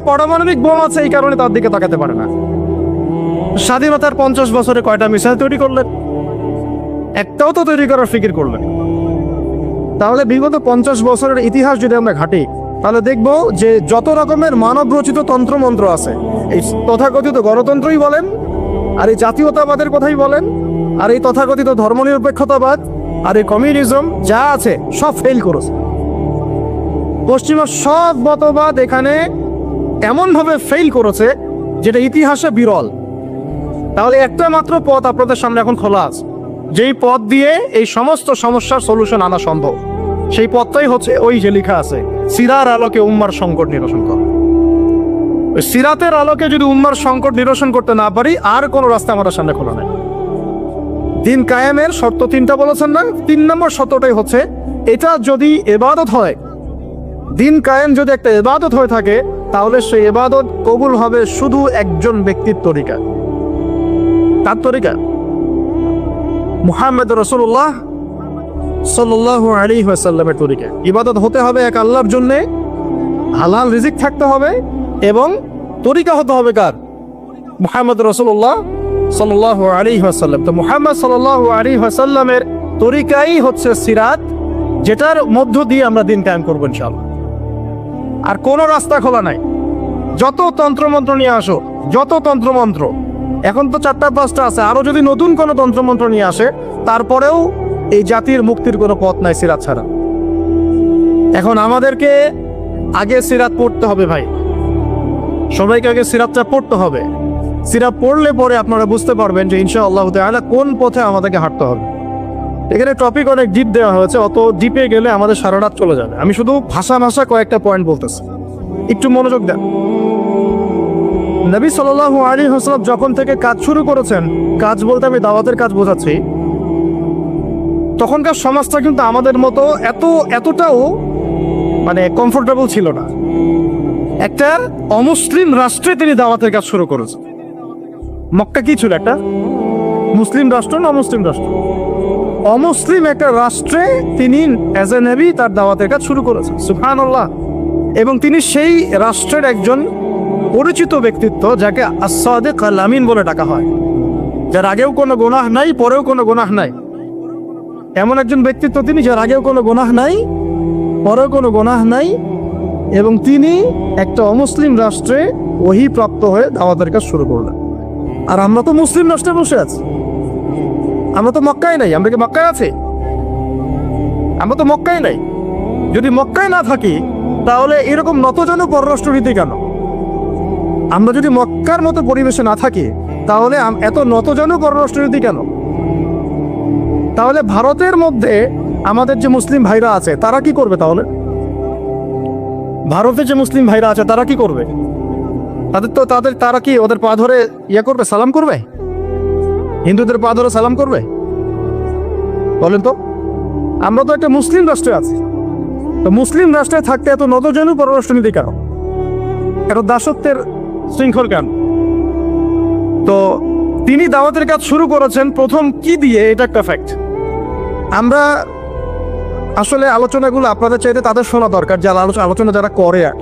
পারমাণবিক বোম আছে এই কারণে তার দিকে তাকাতে পারে না। স্বাধীনতার 50 বছরে কয়টা মিসাইল তৈরি করলেন? একটাও তো তৈরি করার ফিকির করলেন। তাহলে বিগত 50 বছরের ইতিহাস যদি আমরা ঘাঁটি, তাহলে দেখব যে যত রকমের মানব রচিত তন্ত্রমন্ত্র আছে, এই তথাকথিত গণতন্ত্রই বলেন, আর এই জাতীয়তাবাদের কথাই বলেন, আর এই তথাকথিত ধর্মনিরপেক্ষতাবাদ, আর এই কমিউনিজম যা আছে সব ফেল করেছে। পশ্চিমা সব মতবাদ এখানে এমনভাবে ফেল করেছে যেটা ইতিহাসে বিরল। তাহলে একটা মাত্র পথ আপনাদের সামনে এখন খোলা আছে, যেই পথ দিয়ে এই সমস্ত সমস্যার সলিউশন আনা সম্ভব। সেই পথটাই হচ্ছে ওই যে লেখা আছে, সিরার আলোকে উম্মার সংকট নিরসন করা। ওই সিরাতের আলোকে যদি উম্মার সংকট নিরসন করতে না পারি, আর কোনো রাস্তা আমাদের সামনে খোলা নেই। দিন কায়েমের শর্ত 3টা বলেছেন না? 3 নম্বর শর্তটাই হচ্ছে এটা যদি ইবাদত হয়, দিন কায়েম যদি একটা ইবাদত হয়ে থাকে, তাহলে সেই ইবাদত কবুল হবে শুধু একজন ব্যক্তির তরিকা। তার তরিকা মুহাম্মদ রাসূলুল্লাহ সাল্লাল্লাহু আলাইহি ওয়াসাল্লামের তরিকা। ইবাদত হতে হবে এক আল্লাহর জন্য, হালাল রিজিক থাকতে হবে, এবং তরিকা হতে হবে কার? মুহাম্মদ রাসূলুল্লাহ সাল্লাল্লাহু আলাইহি ওয়াসাল্লাম। তো মুহাম্মদ সাল্লাল্লাহু আলাইহি ওয়াসাল্লামের তরিকাই হচ্ছে সিরাত, যেটার মধ্য দিয়ে আমরা দিন কায়েম করবো ইনশাআল্লাহ। আর কোনো রাস্তা খোলা নাই। যত তন্ত্রমন্ত্র নিয়ে আসো, যত তন্ত্রমন্ত্র, এখন তো 4টা 5টা আছে, আরো যদি নতুন কোনো তন্ত্রমন্ত্র নিয়ে আসে, তারপরেও এই জাতির মুক্তির কোনো পথ নাই সিরাত ছাড়া। এখন আমাদেরকে আগে সিরাত পড়তে হবে ভাই, সবাইকে আগে সিরাতটা পড়তে হবে। সিরাত পড়লে পরে আপনারা বুঝতে পারবেন যে ইনশাআল্লাহ তাআলা কোন পথে আমাদেরকে হাঁটতে হবে। এখানে টপিক অনেক ডিপ দেওয়া হয়েছে, অত ডিপে গেলে আমাদের সারা রাত চলে যাবে। আমি শুধু ভাষা কয়েকটা পয়েন্ট বলতেছি, একটু মনোযোগ দেন। নবী সাল্লাল্লাহু আলাইহি ওয়াসাল্লাম যখন থেকে কাজ শুরু করেছেন, কাজ বলতে আমি দাওয়াতের কাজ বোঝাচ্ছি, তখনকার সমাজটা কিন্তু আমাদের মতো এতটাও মানে কমফোর্টেবল ছিল না। একটা অমুসলিম রাষ্ট্রে তিনি দাওয়াতের কাজ শুরু করেছেন। মক্কা কি ছিল? একটা মুসলিম রাষ্ট্র না অমুসলিম রাষ্ট্র? অমুসলিম একটা রাষ্ট্রে তিনি অ্যাজ এ নবী তার দাওয়াতের কাজ শুরু করেছেন। সুবহানাল্লাহ। এবং তিনি সেই রাষ্ট্রের একজন পরিচিত ব্যক্তিত্ব, যাকে as-সাদিক আল-আমিন বলে ডাকা হয়, যার আগেও কোনো গুনাহ নাই, পরেও কোনো গুনাহ নাই। এমন একজন ব্যক্তিত্ব তিনি, যার আগেও কোনো গুনাহ নাই, পরেও কোনো গুনাহ নাই, এবং তিনি একটা অমুসলিম রাষ্ট্রে ওহী প্রাপ্ত হয়ে দাওয়াতের কাজ শুরু করলেন। আর আমরা তো মুসলিম রাষ্ট্রে বসে আছি, আমরা তো মক্কায় নাই। আমরা কি মক্কায় আছি? আমরা তো মক্কায় নাই। যদি মক্কায় না থাকি, তাহলে এরকম নতজন পররাষ্ট্রনীতি কেন? আমরা যদি মক্কার মতো পরিবেশে না থাকি, তাহলে এত নতজন পররাষ্ট্রনীতি কেন? তাহলে ভারতের মধ্যে আমাদের যে মুসলিম ভাইরা আছে, তারা কি করবে? তাহলে ভারতে যে মুসলিম ভাইরা আছে, তারা কি করবে? তারা কি ওদের পা ধরে করবে, সালাম করবে? হিন্দুদের পা ধরে সালাম করবে? বলেন তো। আমরা তো একটা মুসলিম রাষ্ট্রে আছি, তো মুসলিম রাষ্ট্রে থাকতে এত নতজনু পররাষ্ট্রনীতি কেন? এত দাসত্বের শৃঙ্খল কেন? তো তিনি দাওয়াতের কাজ শুরু করেছেন প্রথম কি দিয়ে, এটা একটা ফ্যাক্ট। আমরা আসলে আলোচনাগুলো আপনাদের চাইতে তাদের শোনা দরকার, যারা আলোচনা যারা করে। আর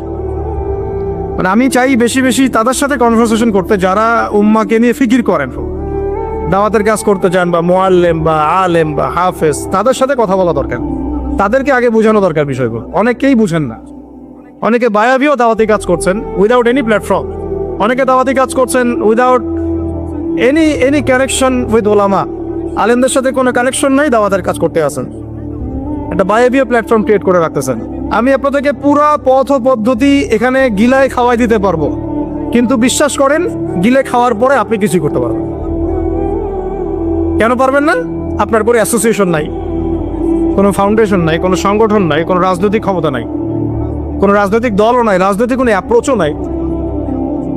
মানে আমি চাই বেশি বেশি তাদের সাথে কনভারসেশন করতে, যারা উম্মাকে নিয়ে ফিকির করেন, দাওয়াতের কাজ করতে চান, বা মুআল্লিম বা আলেম বা হাফেজ, তাদের সাথে কথা বলা দরকার। তাদেরকে আগে বোঝানো দরকার বিষয়গুলো। অনেকেই বুঝেন না। অনেকে বায়াবিও দাওয়াতি কাজ করছেন উইদাউট এনি প্ল্যাটফর্ম। অনেকে দাওয়াতি কাজ করছেন উইদাউট এনি কানেকশন উইথ ওলামা। আলেমদের সাথে কোনো কানেকশন নাই, দাওয়াতের কাজ করতে আসেন, একটা বায়াবিও প্ল্যাটফর্ম ক্রিয়েট করে রাখতেছেন। আমি আপনাদেরকে পুরা পথ পদ্ধতি এখানে গিলায় খাওয়াই দিতে পারবো, কিন্তু বিশ্বাস করেন, গিলে খাওয়ার পরে আপনি কিছুই করতে পারবেন। কেন পারবেন না? আপনার কোনো অ্যাসোসিয়েশন নাই, কোনো ফাউন্ডেশন নাই, কোনো সংগঠন নাই, কোনো রাজনৈতিক ক্ষমতা নাই, কোনো রাজনৈতিক দলও নাই, রাজনৈতিক কোনো অ্যাপ্রোচও নাই।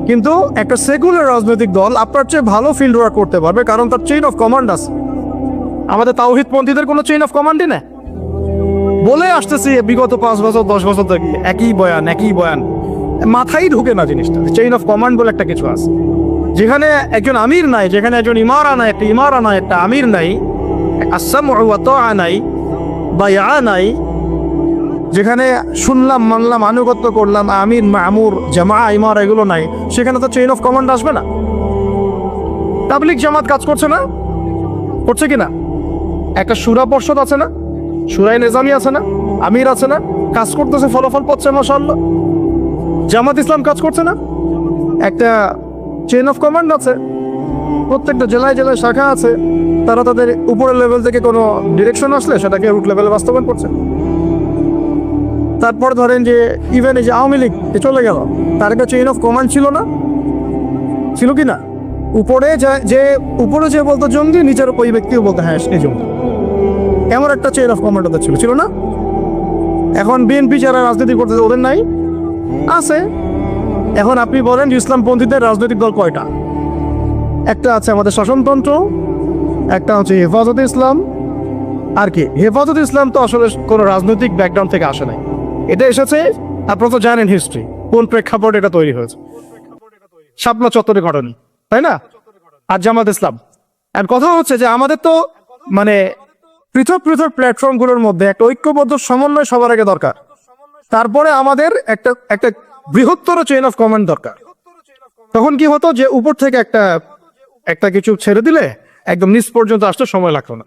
কিন্তু একটা সেকুলার রাজনৈতিক দল আপনার চেয়ে ভালো ফিল্ড ওয়ার্ক করতে পারবে, কারণ তার চেইন অফ কমান্ড আছে। আমাদের তাওহীদপন্থীদের কোনো চেইন অফ কমান্ডই নেই। বলে আসতেছি বিগত 5 বছর 10 বছর থেকে একই বয়ান, মাথায় ঢুকে না জিনিসটা। চেইন অফ কমান্ড বলে একটা কিছু আছে, যেখানে একজন আমির নাই, যেখানে একজন ইমারা নাই, একটা আমির নাই, আস-সামউ ওয়া তাআ নাই, বায়আ নাই, যেখানে শুনলাম, মানলাম, আনুগত্য করলাম, আমির, মামুর, জামা, ইমার এগুলো নাই, সেখানে তো চেইন অফ কমান্ড আসবে না। তাবলিগ জামাত কাজ করছে না? করছে কিনা? একটা সুরা পর্ষদ আছে না, সুরাই নিজামি আছে না, আমির আছে না, কাজ করতেছে, ফলাফল পাচ্ছে মাশাআল্লাহ। জামাত ইসলাম কাজ করছে না? একটা চেইন অফ কমান্ড আছে, প্রত্যেকটা জেলায় জেলায় শাখা আছে, তারা তাদের উপরের লেভেল থেকে কোনো ডিরেকশন আসলে সেটাকে রুট লেভেলে বাস্তবায়ন করছে। তারপর ধরেন যে ইভেন এই যে আওয়ামী লীগ চলে গেল, তার একটা চেইন অফ কমান্ড ছিল না? ছিল কি না? উপরে উপরে যে বলতো জঙ্গি, নিচের ওই ব্যক্তিও বলতো হ্যাঁ এই জঙ্গি, এমন একটা চেইন অফ কমান্ড ওদের ছিল না? এখন বিএনপি যারা রাজনীতি করতেছে ওদের নাই? আছে। এখন আপনি বলেন ইসলামপন্থীদের রাজনৈতিক দল কয়টা? একটা আছে আমাদের শাসনতন্ত্র, একটা হচ্ছে হেফাজতে ইসলাম, আর কি হেফাজত ইসলাম তো আসলে কোনো রাজনৈতিক ব্যাকগ্রাউন্ড থেকে আসে নাই, এটা এসেছে আপনারা তো জানেন হিস্ট্রি, কোন প্রেক্ষাপটে এটা তৈরি হয়েছে, শাপলা চত্বরে ঘটনা, তাই না? আর জামাত ইসলাম। আর কথা হচ্ছে যে আমাদের তো মানে পৃথক পৃথক প্ল্যাটফর্মগুলোর মধ্যে একটা ঐক্যবদ্ধ সমন্বয় সবার আগে দরকার, তারপরে আমাদের একটা একটা বৃহত্তর চেইন অফ কমান্ড দরকার। তখন কি হতো যে উপর থেকে একটা কিছু ছেড়ে দিলে একদম নিচ পর্যন্ত আসতে সময় লাগতো না।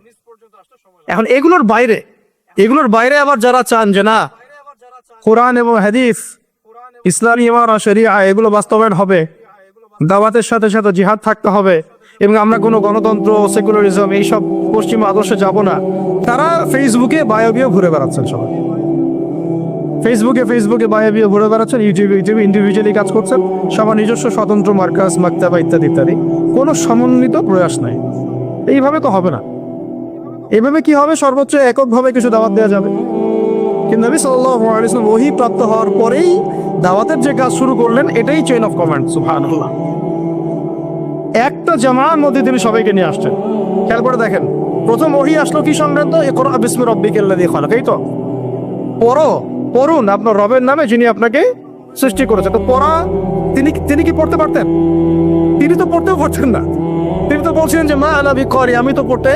এখন এগুলোর বাইরে আবার যারা চান যে না কোরআন এবং হাদিস, ইসলামী ইমারা, শরিয়া এগুলো বাস্তবায়ন হবে, দাওয়াতের সাথে সাথে জিহাদ থাকতে হবে, এবং আমরা কোনো গণতন্ত্র, সেকুলারিজম এইসব পশ্চিমা আদর্শে যাব না, তারা ফেসবুকে বায়োবিও ঘুরে বেড়াচ্ছেন। সবাই ফেসবুকে বায়োবিও ঘুরে বেড়াচ্ছেন, ইউটিউবে ইন্ডিভিজুয়ালি কাজ করছেন, সবার নিজস্ব স্বতন্ত্র মার্কাজ, মাকতাবা ইত্যাদি ইত্যাদি, কোনো সমন্বিত প্রয়াস নাই। এইভাবে তো হবে না। এভাবে কি হবে? সর্বোচ্চ এককভাবে কিছু দাওয়াত দেওয়া যাবে, কিন্তু নবী সাল্লাল্লাহু আলাইহি ওয়াসাল্লাম ওহী প্রাপ্ত হওয়ার পরেই দাওয়াতের যে কাজ শুরু করলেন, এটাই চেইন অফ কমান্ড। সুবহানাল্লাহ। একটা জামার মধ্যে তিনি সবাইকে নিয়ে আসছেন। খেয়াল করে দেখেন, প্রথম ওহী আসলো কি সংক্রান্ত? ইকরা বিসমি রাব্বিকাল্লাযী খালাক। এই তো পড়ুন আপনার রবের নামে যিনি আপনাকে সৃষ্টি করেছে। তো পড়া তিনি কি পড়তে পারতেন? তিনি তো পড়তেও পারতেন না। তিনি তো বলছিলেন যে মা আনা বিকারি, আমি তো পড়তে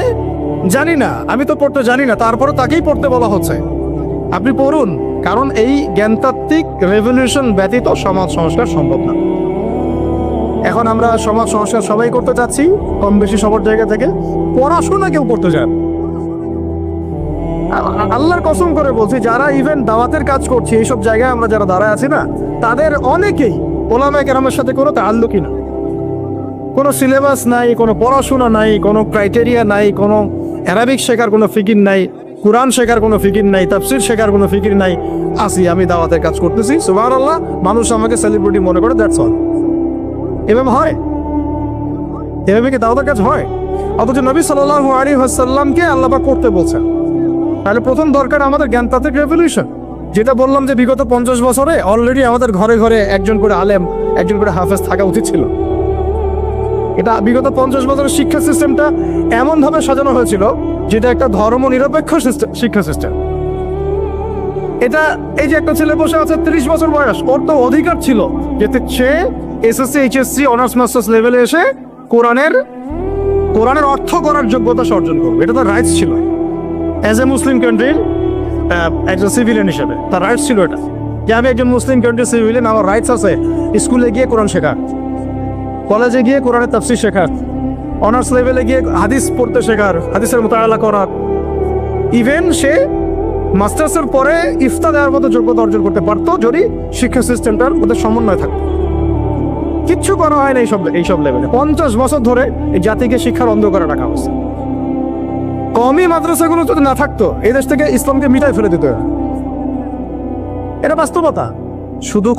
জানি না, তারপরে তাকেই পড়তে বলা হচ্ছে। আপনি পড়ুন, কারণ এই জ্ঞানতাত্ত্বিক রেভলিউশন ব্যতীত সমাজ সংস্কার সম্ভব না। এখন আমরা সমাজ সংস্কার সবাই করতে চাচ্ছি, কম বেশি সবার জায়গা থেকে, পড়াশোনা কেউ করতে চান। আল্লাহর কসম করে বলছি, যারা ইভেন দাওয়াতের কাজ করছে এইসব জায়গায় আমরা যারা দাঁড়ায় আছি না, তাদের অনেকেই ওলামায়ে কেরামের সাথে কোনো তাআল্লুকই না, কোনো সিলেবাস নাই, কোনো পড়াশোনা নাই, কোনো ক্রাইটেরিয়া নাই, কোনো অ্যারাবিক শেখার কোনো ফিকির নাই, কুরআন শেখার কোনো ফিকির নাই, তাফসীর শেখার কোনো ফিকির নাই। আমি দাওয়াতের কাজ করতেছি, সুবহানাল্লাহ, মানুষ আমাকে সেলিব্রিটি মনে করে, দ্যাটস অল। এভাবে হয়? এভাবে কি দাওয়াতের কাজ হয়? অথচ নবী সাল্লাল্লাহু আলাইহি ওয়াসাল্লামকে আল্লাহ পাক করতে বলছেন। তাহলে প্রথম দরকার আমাদের জ্ঞানতাত্ত্বিক রেভলিউশন, যেটা বললাম যে বিগত 50 বছরে অলরেডি আমাদের ঘরে ঘরে একজন করে আলেম, একজন করে হাফেজ থাকা উচিত ছিল। এটা বিগত 50 বছরের শিক্ষা সিস্টেমটা এমনভাবে সাজানো হয়েছিল যেটা একটা ধর্ম নিরপেক্ষ শিক্ষা সিস্টেম। এটা এই যে একটা ছেলে বসে আছে 30 বছর বয়স, ওর তো অধিকার ছিল যাতে সে এসএসসি, এইচএসসি, অনার্স মাস্টার্স লেভেলে এসে কোরআনের অর্থ করার যোগ্যতা অর্জন করবে। এটা তার রাইটস ছিল অ্যাজ এ মুসলিম কান্ট্রির একজন সিভিলিয়ান হিসেবে। তার রাইটস ছিল এটা, যে আমি একজন মুসলিম কান্ট্রির সিভিলিয়ান, আমার রাইটস আছে স্কুলে গিয়ে কোরআন শেখা, কলেজে গিয়ে কোরআনের তাফসীর শেখার, অনার্স লেভেলে গিয়ে হাদিস পড়তে শেখার, হাদিসের মোতালা করার। ইভেন সে মাস্টার্সের পরে ইফতা দেওয়ার মতো যোগ্যতা অর্জন করতে পারতো যদি শিক্ষা সিস্টেমটার মধ্যে সমন্বয় থাকতো। কিচ্ছু করা হয় না এইসব লেভেলে। 50 বছর ধরে এই জাতিকে শিক্ষার অন্ধকারে রাখা হয়েছে। কওমি মাদ্রাসাগুলো যদি না থাকতো, এই দেশ থেকে ইসলামকে মিটাই ফেলে দিত। এটা বাস্তবতা। শুধু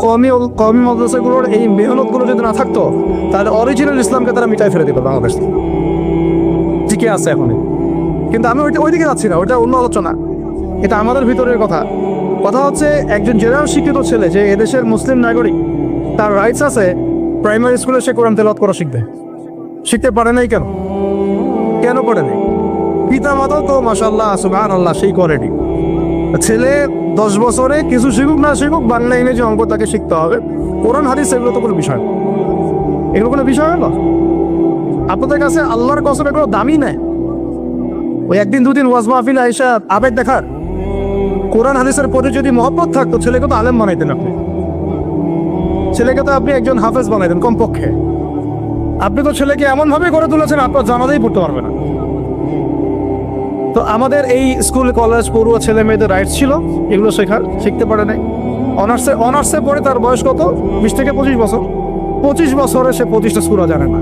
কওমি মাদ্রাসাগুলোর এই মেহনতগুলো যদি না থাকতো, তাহলে অরিজিনাল ইসলামকে তারা মিটাই ফেলে দিত বাংলাদেশ থেকে। ঠিকই আছে এখন, কিন্তু আমি ওইদিকে যাচ্ছি না, ওইটা অন্য আলোচনা। এটা আমাদের ভিতরের কথা হচ্ছে একজন জেনারেল শিক্ষিত ছেলে যে এদেশের মুসলিম নাগরিক, তার রাইটস আছে প্রাইমারি স্কুলে সে কোরআন তেলাওয়াত করা শিখতে পারে নাই। কেন পারে নাই? পিতা মাতাও তো মাশাআল্লাহ সুবহানাল্লাহ সেই কোয়ালিটি। ছেলে 10 বছরে কিছু শিখুক না শিখুক, বাংলা ইংরেজি অঙ্ক তাকে শিখতে হবে। কোরআন হাদিস এগুলো তো কোনো বিষয় না, এগুলো কোনো বিষয় হলো আপনাদের কাছে? আল্লাহর কসম এগুলো দামি নেয়। ওই একদিন দুদিন ওয়াজ মাহফিল আইসা আবেগ দেখার, কোরআন হাদিসের প্রতি যদি মহব্বত থাকতো ছেলেকে তো আলেম বানাইতেন আপনি, ছেলেকে তো আপনি একজন হাফেজ বানাইতেন কমপক্ষে। আপনি তো ছেলেকে এমনভাবে গড়ে তুলেছেন আপনার জানাতেই পড়তে পারবে না। তো আমাদের এই স্কুল কলেজ পড়ুয়া ছেলে মেয়েদের রাইটস ছিল এগুলো শিখতে পারে নাই। অনার্সে পড়ে তার বয়স কত? 20 থেকে 25 বছর। 25 বছরে সে 25টা সূরা জানে না,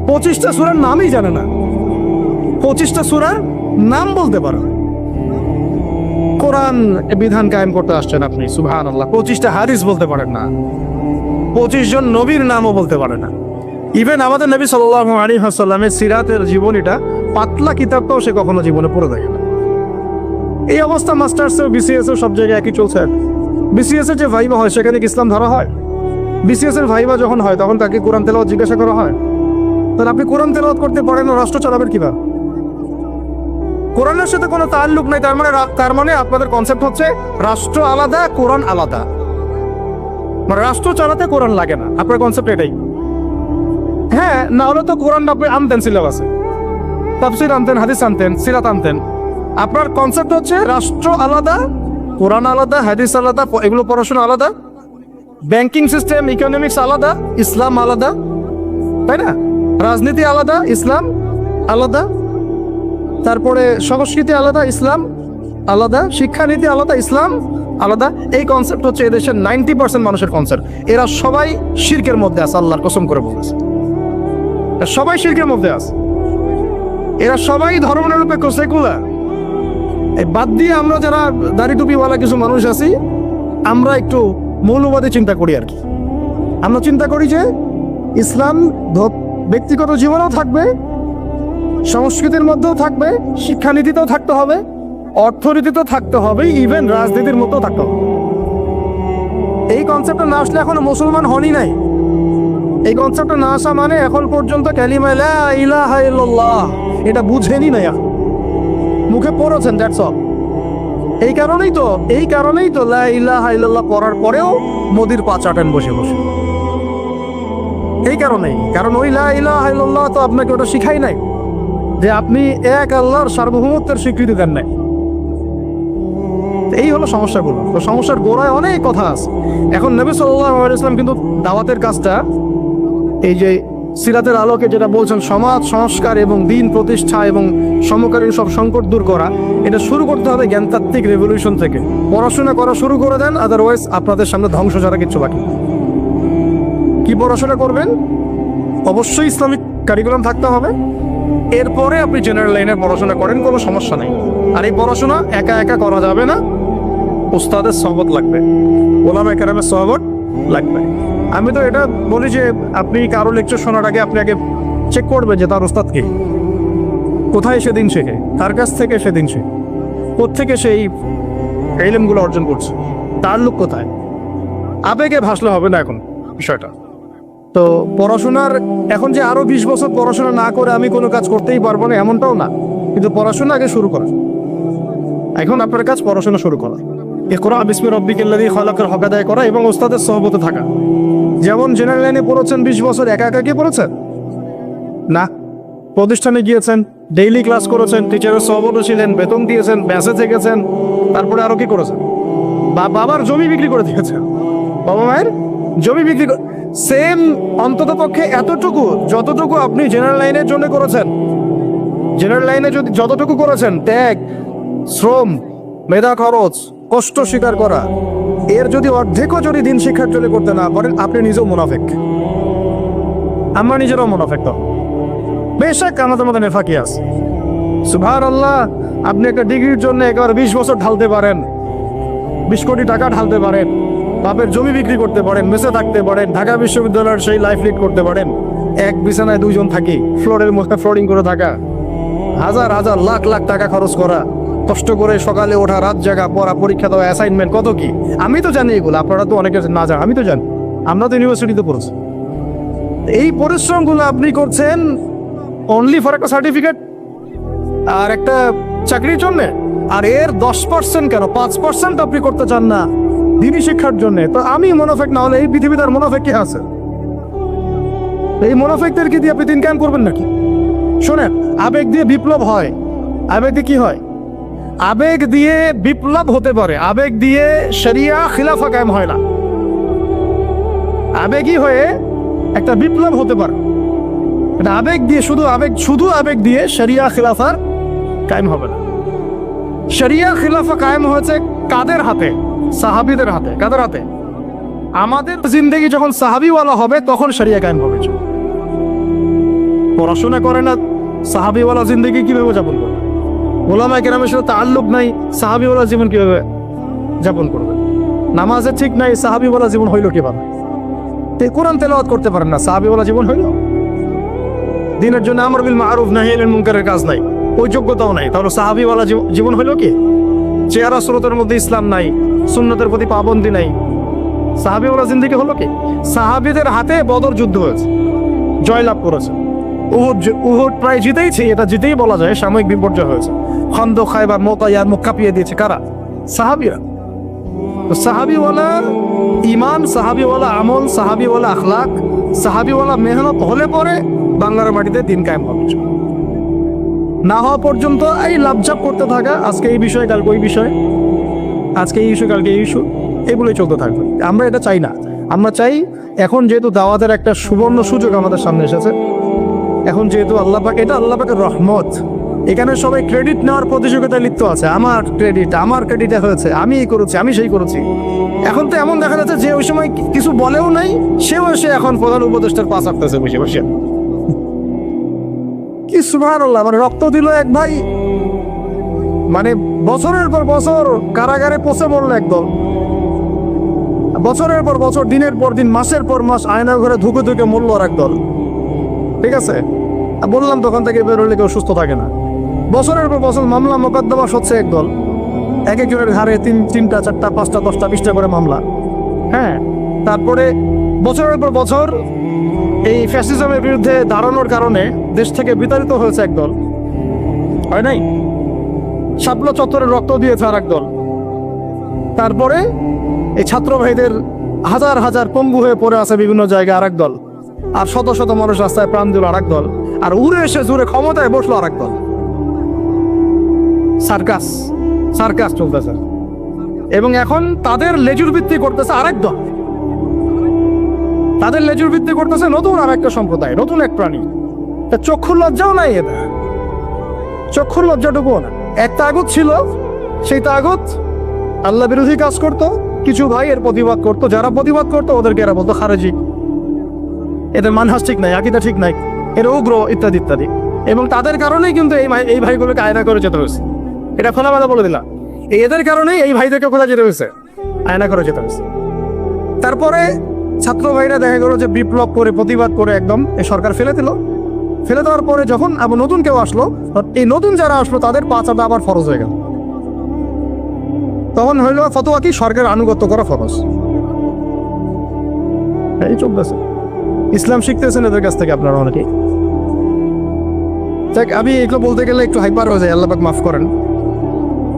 25টা সূরার নামই জানে না, 25টা সূরার নাম বলতে পারে না। কোরআন বিধান কায়েম করতে আসছেন আপনি, সুবহানাল্লাহ। 25টা হাদিস বলতে পারেন না, 25 জন নবীর নামও বলতে পারে না। ইভেন আমাদের নবী সাল্লাল্লাহু আলাইহি ওয়াসাল্লামের সিরাতের জীবনীটা পাতলা কিতাবটাও সে কখনো জীবনে পড়ে দেখে না। এই অবস্থা মাস্টার্সে বিসিএস এর সব জায়গায় একই চলছে। বিসিএস এর যে ভাইবা হয় সেখানে কি ইসলাম ধরা হয়? বিসিএস এর ভাইবা যখন হয় তখন তাকে কোরআন তেলাওয়াত জিজ্ঞাসা করা হয়? তাহলে আপনি কোরআন তেলাওয়াত করতে পারেন না, রাষ্ট্র চালাবেন কিভাবে? কোরআনের সাথে কোনো তাল্লুক নাই। তার মানে আপনাদের কনসেপ্ট হচ্ছে রাষ্ট্র আলাদা, কোরআন আলাদা। মানে রাষ্ট্র চালাতে কোরআন লাগে না, আপনার কনসেপ্ট এটাই। হ্যাঁ, না হলে তো কোরআন আপনি আনতেন সিলেবাসে, তাফসীর আনতেন, হাদিস আনতেন, সিরাত আনতেন। আপনার কনসেপ্ট হচ্ছে রাষ্ট্র আলাদা, কোরআন আলাদা, হাদিস আলাদা, এগুলো পড়াশোনা আলাদা, ব্যাংকিং সিস্টেম, ইকোনমিক্স আলাদা, ইসলাম আলাদা, তাই না? রাজনীতি আলাদা, ইসলাম আলাদা, তারপরে সংস্কৃতি আলাদা, ইসলাম আলাদা, শিক্ষানীতি আলাদা, ইসলাম আলাদা। এই কনসেপ্ট হচ্ছে এদেশের 90% মানুষের কনসেপ্ট। এরা সবাই শিরকের মধ্যে আছে, আল্লাহর কসম করে বলছে, সবাই শিরকের মধ্যে আছে। এরা সবাই ধর্মনিরপেক্ষ, সেকুলার। এই বাদ দিয়ে আমরা যারা দাড়ি টুপিওয়ালা কিছু মানুষ আছি, আমরা একটু মৌলবাদী চিন্তা করি আর কি। আমরা চিন্তা করি যে ইসলাম ব্যক্তিগত জীবনেও থাকবে, সংস্কৃতির মধ্যেও থাকবে, শিক্ষানীতিতেও থাকতে হবে, অর্থনীতিতেও থাকতে হবে, ইভেন রাজনীতির মধ্যেও থাকতে হবে। এই কনসেপ্টটা না আসলে এখনো মুসলমান হনই নাই। এই কনসেপ্টটা না আসা মানে এখন পর্যন্ত কালিমা লা ইলাহা ইল্লাল্লাহ এটা বুঝেনি না, মুখে পড়েছেন, দ্যাটস অল। এই কারণেই তো লা ইলাহা ইল্লাল্লাহ পড়ার পরেও মোদির পা চাটেন বসে বসে। এই কারণেই, কারণ ওই লা ইলাহা ইল্লাল্লাহ তো আপনাকে ওটা শিখাই নাই যে আপনি এক আল্লাহর সার্বভৌমত্বের স্বীকৃতি দেন নাই। এই হলো সমস্যাগুলো। তো সমস্যার গোড়ায় অনেক কথা আছে। এখন নবী সাল্লাল্লাহু আলাইহি ওয়াসাল্লাম কিন্তু দাওয়াতের কাজটা, এই যে সিরাতের আলোকে যেটা বলছেন সমাজ সংস্কার এবং দিন প্রতিষ্ঠা এবং সমকালীন সব সংকট দূর করা, এটা শুরু করতে হবে জ্ঞানতাত্ত্বিক রেভলিউশন থেকে। পড়াশোনা করা শুরু করে দেন, আদারওয়াইজ আপনাদের সামনে ধ্বংস ছাড়া কিচ্ছু বাকি। কি পড়াশোনা করবেন? অবশ্যই ইসলামিক কারিকুলাম থাকতে হবে। এরপরে আপনি জেনারেল লাইনে পড়াশোনা করেন, কোনো সমস্যা নেই। আর এই পড়াশোনা একা একা করা যাবে না, উস্তাদের সহবত লাগবে, ওলামায়ে কেরামের সহবত লাগবে। আমি তো এটা বলি যে আপনি কারো লেকচার শোনার আগে আপনি আগে চেক করবেন যে তার উস্তাদ কে, কোথায় সেদিন শেখে, তার কাছ থেকে সেদিন শেখে, কোত্থেকে সেই ইলমগুলো অর্জন করছে, তার লোক কোথায়। আবেগে ভাসলে হবে না এখন বিষয়টা। তো পড়াশোনার এখন যে আরো 20 বছর পড়াশোনা না করে আমি কোনো কাজ করতেই পারবো না এমনটাও না, কিন্তু পড়াশোনা আগে শুরু করা। এখন আপনার কাজ পড়াশোনা শুরু করা, ইকরা বিসমি রাব্বিকাল্লাযী খালাকের হক আদায় করা এবং ওস্তাদের সহবতে থাকা। যেমন জেনারেল লাইনে পড়েছেন 20 বছর, একা একা কি পড়েছেন না, প্রতিষ্ঠানে গিয়েছেন, ডেইলি ক্লাস করেছেন, টিচারের সহবতে ছিলেন, বেতন দিয়েছেন, ব্যাসে থেকেছেন, তারপরে আরো কি করেছেন? বাবার জমি বিক্রি করে দিয়েছেন, বাবা মায়ের জমি বিক্রি। সেম অন্তত পক্ষে এতটুকু যতটুকু আপনি জেনারেল লাইনের জন্য করেছেন, জেনারেল লাইনে যদি যতটুকু করেছেন, ত্যাগ, শ্রম, মেধা খরচ, কষ্ট স্বীকার করা, এর যদি অর্ধেকও যদি দিন শিক্ষার জন্য করতে না পারেন, আপনি নিজেও মুনাফিক। আমরা নিজেরাও মুনাফিক। তো বেশক আমাদের মধ্যে নেফাকি আছে। সুবহানাল্লাহ, আপনি একটা ডিগ্রির জন্য একবার 20 বছর ঢালতে পারেন, 20 কোটি টাকা ঢালতে পারেন, বাপের জমি বিক্রি করতে পারেন, মেসে থাকতে পারেন, ঢাকা বিশ্ববিদ্যালয়ের সেই লাইফ লিড করতে পারেন, এক বিছানায় 2 জন থাকি, ফ্লোরের মধ্যে ফ্লোরিং করে থাকা, হাজার হাজার লাখ লাখ টাকা খরচ করা, কষ্ট করে সকালে ওঠা, রাত জাগা, পড়া, পরীক্ষা দেওয়া, অ্যাসাইনমেন্ট, কত কি। আমি তো জানি এগুলো, আপনারা তো অনেকে না জানেন, আমি তো জানি, আমরা তো ইউনিভার্সিটিতে পড়েছি। এই পরিশ্রমগুলো আপনি করছেন অনলি ফর একটা সার্টিফিকেট আর একটা চাকরির জন্যে, আর এর 10% কেন 5% আপনি করতে চান না দিনী শিক্ষার জন্য। তো আমি মুনাফিক না হলে এই পৃথিবীতে আর মুনাফিক কে আছে? এই মুনাফিকদেরকে দিয়ে আপনি দিন কায়েম করবেন নাকি? শোনেন, আবেগ দিয়ে বিপ্লব হয়। আবেগ দিয়ে কি হয়? আবেগ দিয়ে বিপ্লব হতে পারে, আবেগ দিয়ে শরিয়া খিলাফা কায়েম হয় না। আবেগী হয়ে একটা বিপ্লব হতে পারে, এটা আবেগ দিয়ে শুধু আবেগ দিয়ে শরিয়া খিলাফার কায়েম হবে না। শরিয়া খিলাফা কায়েম হয়েছে কাদের হাতে? সাহাবীদের হাতে। কাদের হাতে? আমাদের জিন্দেগি যখন সাহাবীওয়ালা হবে তখন শরিয়া কায়েম হবে। পড়াশোনা করে না, সাহাবীওয়ালা জিন্দেগি কিভাবে যাপন করবে? ওলামায়ে কেরামের সাথে তাআল্লুক নাই, সাহাবীওয়ালা জীবন কিভাবে যাপন করবে? নামাজে ঠিক নাই, সাহাবীওয়ালা জীবন হইল কিভাবে? কোরআন তেলাওয়াত করতে পারেন না, সাহাবীওয়ালা জীবন হইল? দিনের জন্য আমর বিল মারুফ নাহি আনিল মুনকারের কাজ নাই, ওই যোগ্যতাও নাই, তাহলে সাহাবীওয়ালা জীবন হইল কি? চেহারা সুরতের মধ্যে ইসলাম নাই, সুন্নতের প্রতি পাবন্দি নাই, সাহাবীওয়ালা জিন্দেগি হলো কি? সাহাবীদের হাতে বদর যুদ্ধ হয়েছে, জয়লাভ করেছে। উহুদ প্রায় জিতেইছে, এটা জিতেই বলা যায়, সাময়িক বিপর্যয় হয়েছে। খন্দক, খায়বার, মুতাইয়ার মুখ কাঁপিয়ে দিয়েছে কারা? সাহাবীরা। তো সাহাবীওয়ালা ঈমান, সাহাবীওয়ালা আমল, সাহাবীওয়ালা আখলাক, সাহাবীওয়ালা মেহনত হলে পরে বাংলার মাটিতে দিন কায়েম হবে। না হওয়া পর্যন্ত এই লাভঝাপ করতে থাকা, আজকে এই বিষয়ে কালকে ওই বিষয়ে, আজকে এই ইস্যু কালকে এই ইস্যু, এগুলোই চলতে থাকবে। আমরা এটা চাই না। আমরা চাই এখন যেহেতু দাওয়াতের একটা সুবর্ণ সুযোগ আমাদের সামনে এসেছে, এখন যেহেতু আল্লাহ পাক, এটা আল্লাহ পাকের রহমত, এখানে সবাই ক্রেডিট নেওয়ার প্রতিযোগিতায় লিপ্ত আছে। আমার ক্রেডিট হয়েছে, আমি এই করেছি, আমি সেই করেছি। এখন তো এমন দেখা যাচ্ছে যে ওই সময় কিছু বলেও নাই, সেও এসে এখন প্রধান উপদেষ্টার পাশ আসতেছে বসে বসে। কি সুবহানাল্লাহ! মানে রক্ত দিল এক ভাই, মানে বছরের পর বছর কারাগারে পচে মরল একদল, বছরের পর বছর, দিনের পর দিন, মাসের পর মাস আয়না ঘরে ধুকে ধুকে মরল আর একদল। ঠিক আছে, বললাম তখন থেকে বের হলে কেউ সুস্থ থাকে না। বছরের পর বছর মামলা মোকদ্দমা হচ্ছে একদল, এক একজনের ঘাড়ে তিনটা, চারটা, পাঁচটা, 10টা, 20টা করে মামলা। হ্যাঁ, তারপরে বছরের পর বছর এই ফ্যাসিজমের বিরুদ্ধে দাঁড়ানোর কারণে দেশ থেকে বিতাড়িত হয়েছে একদল, হয় নাই? শাপলা চত্বরে রক্ত দিয়েছে আর একদল। তারপরে এই ছাত্র ভাইদের হাজার হাজার পঙ্গু হয়ে পড়ে আছে বিভিন্ন জায়গায় আর একদল, আর শত শত মানুষ রাস্তায় প্রাণ দিল আর একদল, আর উড়ে এসে জুড়ে ক্ষমতায় বসলো আর একদল। সার্কাস চলতেছে, এবং এখন তাদের লেজুর ভিত্তি করতেছে আরেক দল, তাদের লেজুর ভিত্তি করতেছে নতুন আর একটা সম্প্রদায়, নতুন এক প্রাণী। চক্ষুর লজ্জাও নাই এদের, চক্ষুর লজ্জাটুকুও না। এক তাগুত ছিল, সেই তাগুত আল্লাহ বিরোধী কাজ করত, কিছু ভাই এর প্রতিবাদ করত, যারা প্রতিবাদ করতো ওদেরকে এরা বলতো খারেজি, এদের মানহাজ ঠিক নাই, আকীদা ঠিক নাই, এর উগ্র, ইত্যাদি ইত্যাদি। এবং তাদের কারণেই কিন্তু এই ভাইগুলোকে আয়না করে যেতে হয়েছে। এটা খোলামেলা বলে দিলাম, এদের কারণেই এই ভাইদেরকে কোথায় যেতে হয়েছে? আয়না করে যেতে হয়েছে। তারপরে ছাত্র ভাইরা দেখা গেল যে বিপ্লব করে, প্রতিবাদ করে একদম এই সরকার ফেলে দিল। ফেলে দেওয়ার পরে যখন আবার নতুন কেউ আসলো, এই নতুন যারা আসলো তাদের পা চাঁদা আবার ফরজ হয়ে গেল। তখন হইল ফতোয়া কি? সরকারের আনুগত্য করা ফরজ। এই চলতেছে। ইসলাম শিখতেছেন এদের কাছ থেকে আপনারা অনেকেই। আমি এগুলো বলতে গেলে একটু হাইপার হয়ে যায়, আল্লাহ পাক মাফ করেন।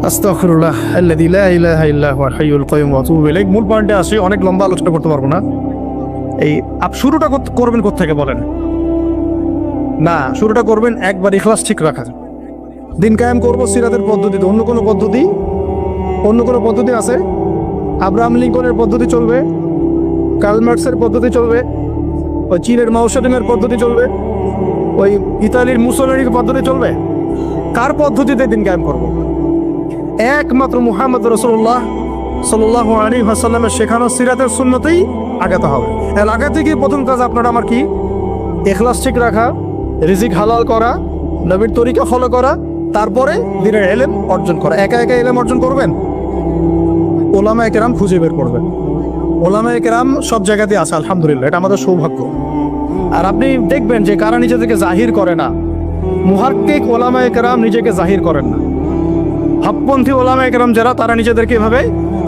আস্তাগফিরুল্লাহ আল্লাযী লা ইলাহা ইল্লা হুয়াল হাইয়ুল কাইয়্যুম ওয়া আতুবু ইলাইহি। মূল পয়েন্টে আসি, অনেক লম্বা আলোচনা করতে পারবো না। এই শুরুটা করবেন কোত্থেকে বলেন? না, শুরুটা করবেন একবার ইখলাস ঠিক রাখা। দিন কায়েম করবো সিরাতের পদ্ধতিতে, অন্য কোনো পদ্ধতি আছে? আব্রাহাম লিঙ্কনের পদ্ধতি চলবে, কার্ল মার্কসের পদ্ধতি চলবে, ওই চীনের মাও সেতুংয়ের পদ্ধতি চলবে, ওই ইতালির মুসোলিনির পদ্ধতি চলবে? কার পদ্ধতিতে দিন কায়েম করবো? একমাত্র মুহাম্মদ রাসূলুল্লাহ সাল্লাল্লাহু আলাইহি ওয়াসাল্লামের শেখানো সিরাতের সুন্নতেই আগাতে হবে। এর আগাতে গিয়ে প্রথম কাজ আপনারা আমার কি? ইখলাস ঠিক রাখা, রিজিক হালাল করা, নবীর তরিকা ফলো করা, তারপরে দিনের ইলম অর্জন করা। একা একা ইলম অর্জন করবেন? ওলামায়ে কেরাম খুঁজে বের করবেন। ওলামায়ে কেরাম সব জায়গাতেই আছে, আলহামদুলিল্লাহ, এটা আমাদের সৌভাগ্য। আর আপনি দেখবেন যে কারা নিজেদেরকে জাহির করে না, মুহাক্কিক ওলামায়ে কেরাম নিজেকে জাহির করেন না। হকপন্থী ওলামায়ে কেরাম যারা, তারা নিজেদেরকে এভাবে